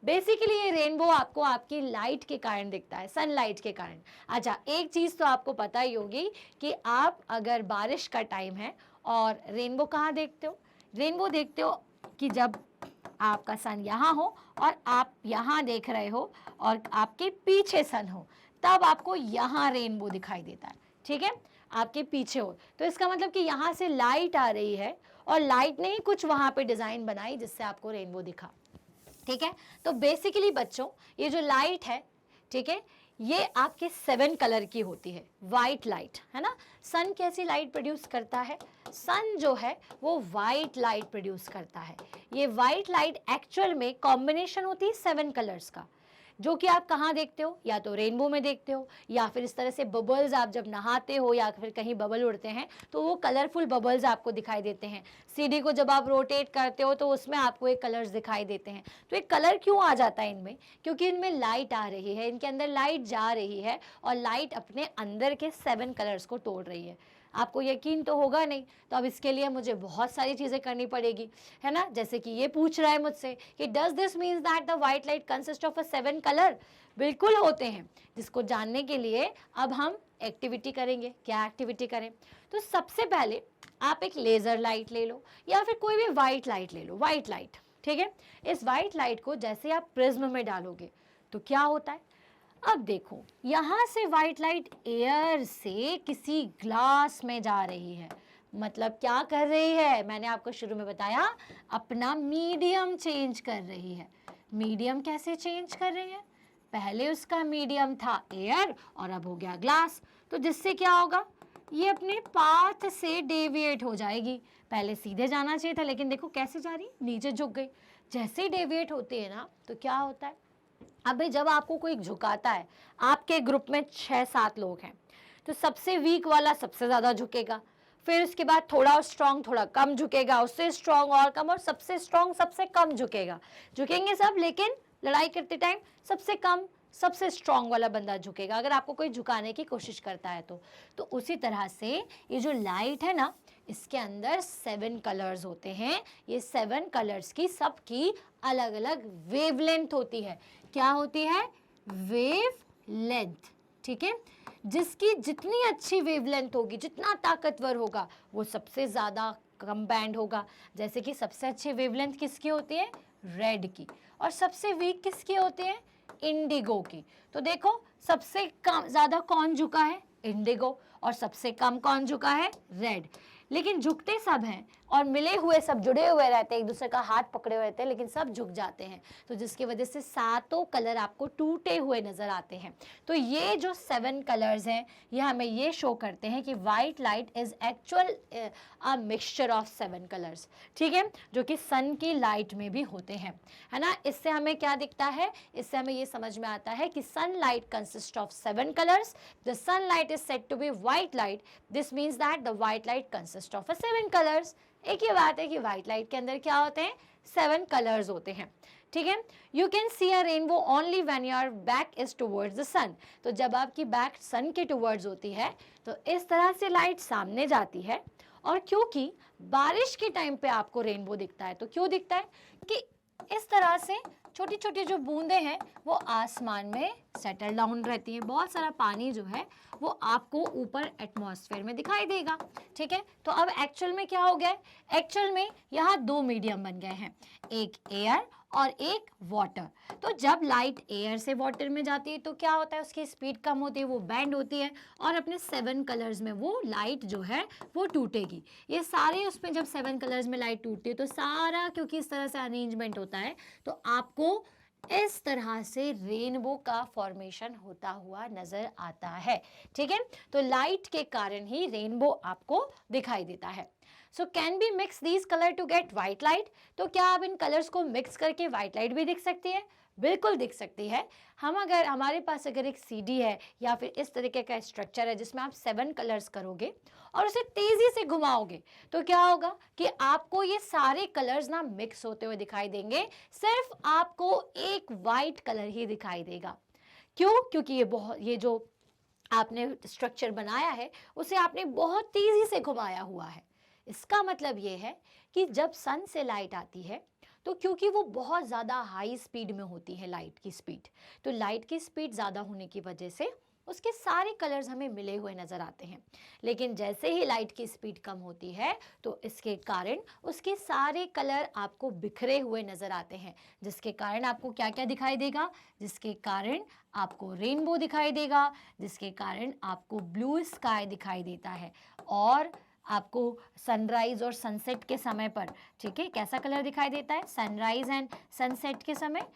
बेसिकली ये रेनबो आपको आपकी लाइट के कारण दिखता है, सनलाइट के कारण। अच्छा, एक चीज़ तो आपको पता ही होगी कि आप अगर बारिश का टाइम है और रेनबो कहाँ देखते हो? रेनबो देखते हो कि जब आपका सन यहाँ हो और आप यहाँ देख रहे हो और आपके पीछे सन हो, तब आपको यहाँ रेनबो दिखाई देता है, ठीक है। आपके पीछे हो तो इसका मतलब कि यहाँ से लाइट आ रही है और लाइट ने ही कुछ वहाँ पे डिज़ाइन बनाई जिससे आपको रेनबो दिखा, ठीक है। तो बेसिकली बच्चों, ये जो लाइट है, ठीक है, ये आपके 7 कलर की होती है। वाइट लाइट है ना। सन कैसी लाइट प्रोड्यूस करता है? सन जो है वो वाइट लाइट प्रोड्यूस करता है। ये वाइट लाइट एक्चुअल में कॉम्बिनेशन होती है 7 कलर्स का, जो कि आप कहाँ देखते हो? या तो रेनबो में देखते हो, या फिर इस तरह से बबल्स, आप जब नहाते हो या फिर कहीं बबल उड़ते हैं तो वो कलरफुल बबल्स आपको दिखाई देते हैं। सीढ़ी को जब आप रोटेट करते हो तो उसमें आपको एक कलर्स दिखाई देते हैं। तो एक कलर क्यों आ जाता है इनमें? क्योंकि इनमें लाइट आ रही है, इनके अंदर लाइट जा रही है और लाइट अपने अंदर के 7 कलर्स को तोड़ रही है। आपको यकीन तो होगा नहीं, तो अब इसके लिए मुझे बहुत सारी चीज़ें करनी पड़ेगी, है ना। जैसे कि ये पूछ रहा है मुझसे कि does this means that the white light consist of a 7 colour? बिल्कुल होते हैं, जिसको जानने के लिए अब हम एक्टिविटी करेंगे। क्या एक्टिविटी करें? तो सबसे पहले आप एक लेज़र लाइट ले लो या फिर कोई भी वाइट लाइट ले लो, वाइट लाइट, ठीक है। इस वाइट लाइट को जैसे आप प्रिज्म में डालोगे तो क्या होता है? अब देखो, यहाँ से वाइट लाइट एयर से किसी ग्लास में जा रही है, मतलब क्या कर रही है? मैंने आपको शुरू में बताया, अपना मीडियम चेंज कर रही है। मीडियम कैसे चेंज कर रही है? पहले उसका मीडियम था एयर और अब हो गया ग्लास, तो जिससे क्या होगा? ये अपने पाथ से डेविएट हो जाएगी। पहले सीधे जाना चाहिए था, लेकिन देखो कैसे जा रही, नीचे झुक गई। जैसे ही डेविएट होती है ना, तो क्या होता है? अब भाई, जब आपको कोई झुकाता है, आपके ग्रुप में 6-7 लोग हैं, तो सबसे वीक वाला सबसे ज़्यादा झुकेगा, फिर उसके बाद थोड़ा स्ट्रांग थोड़ा कम झुकेगा, उससे स्ट्रांग और कम, और सबसे स्ट्रांग सबसे कम झुकेगा। झुकेंगे सब, लेकिन लड़ाई करते टाइम सबसे कम, सबसे स्ट्रांग वाला बंदा झुकेगा अगर आपको कोई झुकाने की कोशिश करता है तो उसी तरह से ये जो लाइट है ना, इसके अंदर 7 कलर्स होते हैं। ये 7 कलर्स की सबकी अलग अलग वेवलेंथ होती है। क्या होती है? वेव लेंथ, ठीक है। जिसकी जितनी अच्छी वेवलेंथ होगी, जितना ताकतवर होगा, वो सबसे ज़्यादा कम बैंड होगा। जैसे कि सबसे अच्छी वेवलेंथ किसकी होती है? रेड की। और सबसे वीक किसकी होती है? इंडिगो की। तो देखो, सबसे कम ज़्यादा कौन झुका है? इंडिगो। और सबसे कम कौन झुका है? रेड। लेकिन झुकते सब हैं और मिले हुए सब जुड़े हुए रहते हैं, एक दूसरे का हाथ पकड़े हुए रहते हैं, लेकिन सब झुक जाते हैं, तो जिसकी वजह से 7 कलर आपको टूटे हुए नजर आते हैं। तो ये जो 7 कलर्स हैं, ये हमें ये शो करते हैं कि white light is actual a mixture of 7 colours, ठीक है, जो कि सन की लाइट में भी होते हैं, है ना। इससे हमें क्या दिखता है? इससे हमें ये समझ में आता है कि sun light consist of 7 colours. The sun light is said to be white light. This means that the white light consist of 7 colors. एक ही बात है कि व्हाइट लाइट के अंदर क्या होते हैं, 7 कलर्स होते हैं, ठीक है। You can see a rainbow only when your back is towards the sun. तो जब आपकी बैक सन के टुवर्ड्स होती है तो इस तरह से लाइट सामने जाती है, और क्योंकि बारिश के टाइम पे आपको रेनबो दिखता है, तो क्यों दिखता है कि इस तरह से छोटी छोटी जो बूंदें हैं वो आसमान में सेटल डाउन रहती है, बहुत सारा पानी जो है वो आपको ऊपर एटमॉस्फेयर में दिखाई देगा, ठीक है। तो अब एक्चुअल में क्या हो गया है, एक्चुअल में यहाँ 2 मीडियम बन गए हैं, एक एयर और एक वाटर। तो जब लाइट एयर से वाटर में जाती है तो क्या होता है, उसकी स्पीड कम होती है, वो बैंड होती है और अपने 7 कलर्स में वो लाइट जो है वो टूटेगी। ये सारे उसमें जब 7 कलर्स में लाइट टूटती है तो सारा, क्योंकि इस तरह से अरेंजमेंट होता है, तो आपको इस तरह से रेनबो का फॉर्मेशन होता हुआ नजर आता है, ठीक है। तो लाइट के कारण ही रेनबो आपको दिखाई देता है। So can be mix these colour to get white light. तो क्या आप इन कलर्स को मिक्स करके व्हाइट लाइट भी दिख सकती है? बिल्कुल दिख सकती है। हमारे पास अगर एक सीडी है या फिर इस तरीके का स्ट्रक्चर है जिसमें आप 7 कलर्स करोगे और उसे तेजी से घुमाओगे तो क्या होगा कि आपको ये सारे कलर्स ना मिक्स होते हुए दिखाई देंगे, सिर्फ आपको एक वाइट कलर ही दिखाई देगा। क्यों? क्योंकि ये जो आपने स्ट्रक्चर बनाया है उसे आपने बहुत तेजी से घुमाया हुआ है। इसका मतलब ये है कि जब सन से लाइट आती है तो क्योंकि वो बहुत ज़्यादा हाई स्पीड में होती है लाइट की स्पीड, तो लाइट की स्पीड ज़्यादा होने की वजह से उसके सारे कलर्स हमें मिले हुए नज़र आते हैं। लेकिन जैसे ही लाइट की स्पीड कम होती है तो इसके कारण उसके सारे कलर आपको बिखरे हुए नज़र आते हैं, जिसके कारण आपको क्या क्या दिखाई देगा, जिसके कारण आपको रेनबो दिखाई देगा, जिसके कारण आपको ब्लू स्काई दिखाई देता है, और आपको सनराइज और सनसेट के समय पर, ठीक है, कैसा कलर दिखाई देता है, सनराइज एंड सनसेट के समय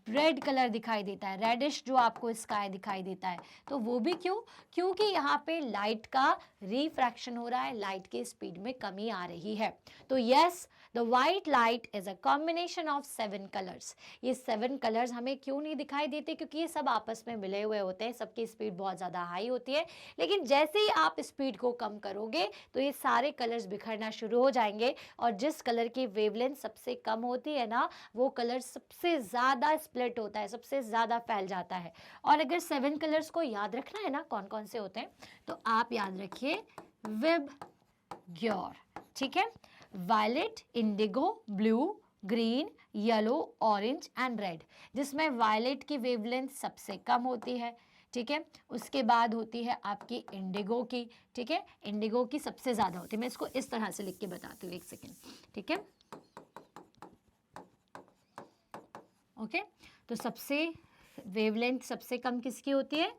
रेड कलर दिखाई देता है, रेडिश जो आपको स्काई दिखाई देता है। तो वो भी क्यों? क्योंकि यहाँ पे लाइट का रिफ्रैक्शन हो रहा है, लाइट की स्पीड में कमी आ रही है। तो yes, the white light is a combination of 7 colours. ये 7 कलर्स हमें क्यों नहीं दिखाई देते? क्योंकि ये सब आपस में मिले हुए होते हैं, सबकी स्पीड बहुत ज़्यादा हाई होती है। लेकिन जैसे ही आप स्पीड को कम करोगे तो ये सारे कलर्स बिखरना शुरू हो जाएंगे, और जिस कलर की वेवलेंथ सबसे कम होती है ना, वो कलर सबसे ज़्यादा स्प्लिट होता है, सबसे ज़्यादा फैल जाता है। और अगर 7 कलर्स को याद रखना है ना कौन कौन से होते हैं, तो आप याद रखिए विबग्योर, ठीक है, violet, indigo, blue, green, yellow, orange and red, जिसमें वायलेट की वेवलेंथ सबसे कम होती है, ठीक है। उसके बाद होती है आपकी इंडिगो की, ठीक है, इंडिगो की सबसे ज़्यादा होती है। मैं इसको इस तरह से लिख के बताती हूँ, एक सेकेंड, ठीक है, ओके। तो सबसे वेवलेंथ सबसे कम किसकी होती है?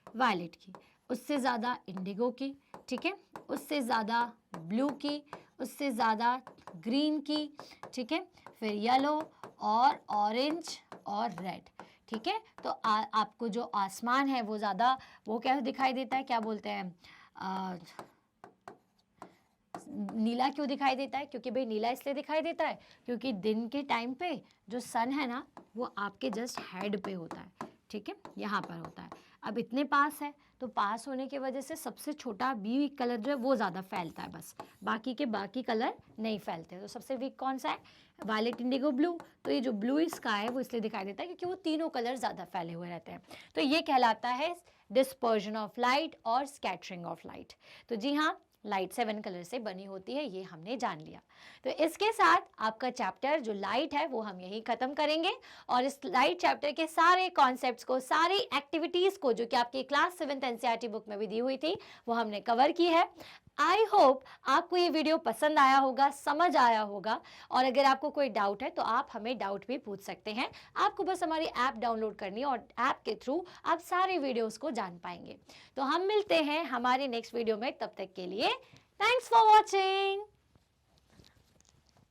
वायलेट की, उससे ज़्यादा इंडिगो की, ठीक है, उससे ज़्यादा ब्लू की, उससे ज़्यादा ग्रीन की, ठीक है, फिर येलो और ऑरेंज और रेड, ठीक है। तो आपको जो आसमान है वो ज़्यादा, वो क्या दिखाई देता है, क्या बोलते हैं, नीला क्यों दिखाई देता है? क्योंकि भाई नीला इसलिए दिखाई देता है क्योंकि दिन के टाइम पे जो सन है ना वो आपके जस्ट हेड पे होता है, ठीक है, यहाँ पर होता है। अब इतने पास है तो पास होने की वजह से सबसे छोटा बी कलर जो है वो ज़्यादा फैलता है, बस बाकी कलर नहीं फैलते। तो सबसे वीक कौन सा है? Violet, indigo, blue. तो ये जो ब्लू स्काई है वो इसलिए दिखाई देता है क्योंकि वो तीनों कलर ज़्यादा फैले हुए रहते हैं। तो ये कहलाता है डिस्पर्जन ऑफ लाइट और स्कैटरिंग ऑफ लाइट। तो जी हाँ, लाइट 7 कलर से बनी होती है, ये हमने जान लिया। तो इसके साथ आपका चैप्टर जो लाइट है वो हम यही खत्म करेंगे, और इस लाइट चैप्टर के सारे कॉन्सेप्ट्स को, सारी एक्टिविटीज़ को जो कि आपकी क्लास 7th एनसीईआरटी बुक में भी दी हुई थी वो हमने कवर की है। आई होप आपको ये वीडियो पसंद आया होगा, समझ आया होगा, और अगर आपको कोई डाउट है तो आप हमें डाउट भी पूछ सकते हैं। आपको बस हमारी ऐप डाउनलोड करनी है और ऐप के थ्रू आप सारे वीडियोस को जान पाएंगे। तो हम मिलते हैं हमारे नेक्स्ट वीडियो में, तब तक के लिए थैंक्स फॉर वॉचिंग।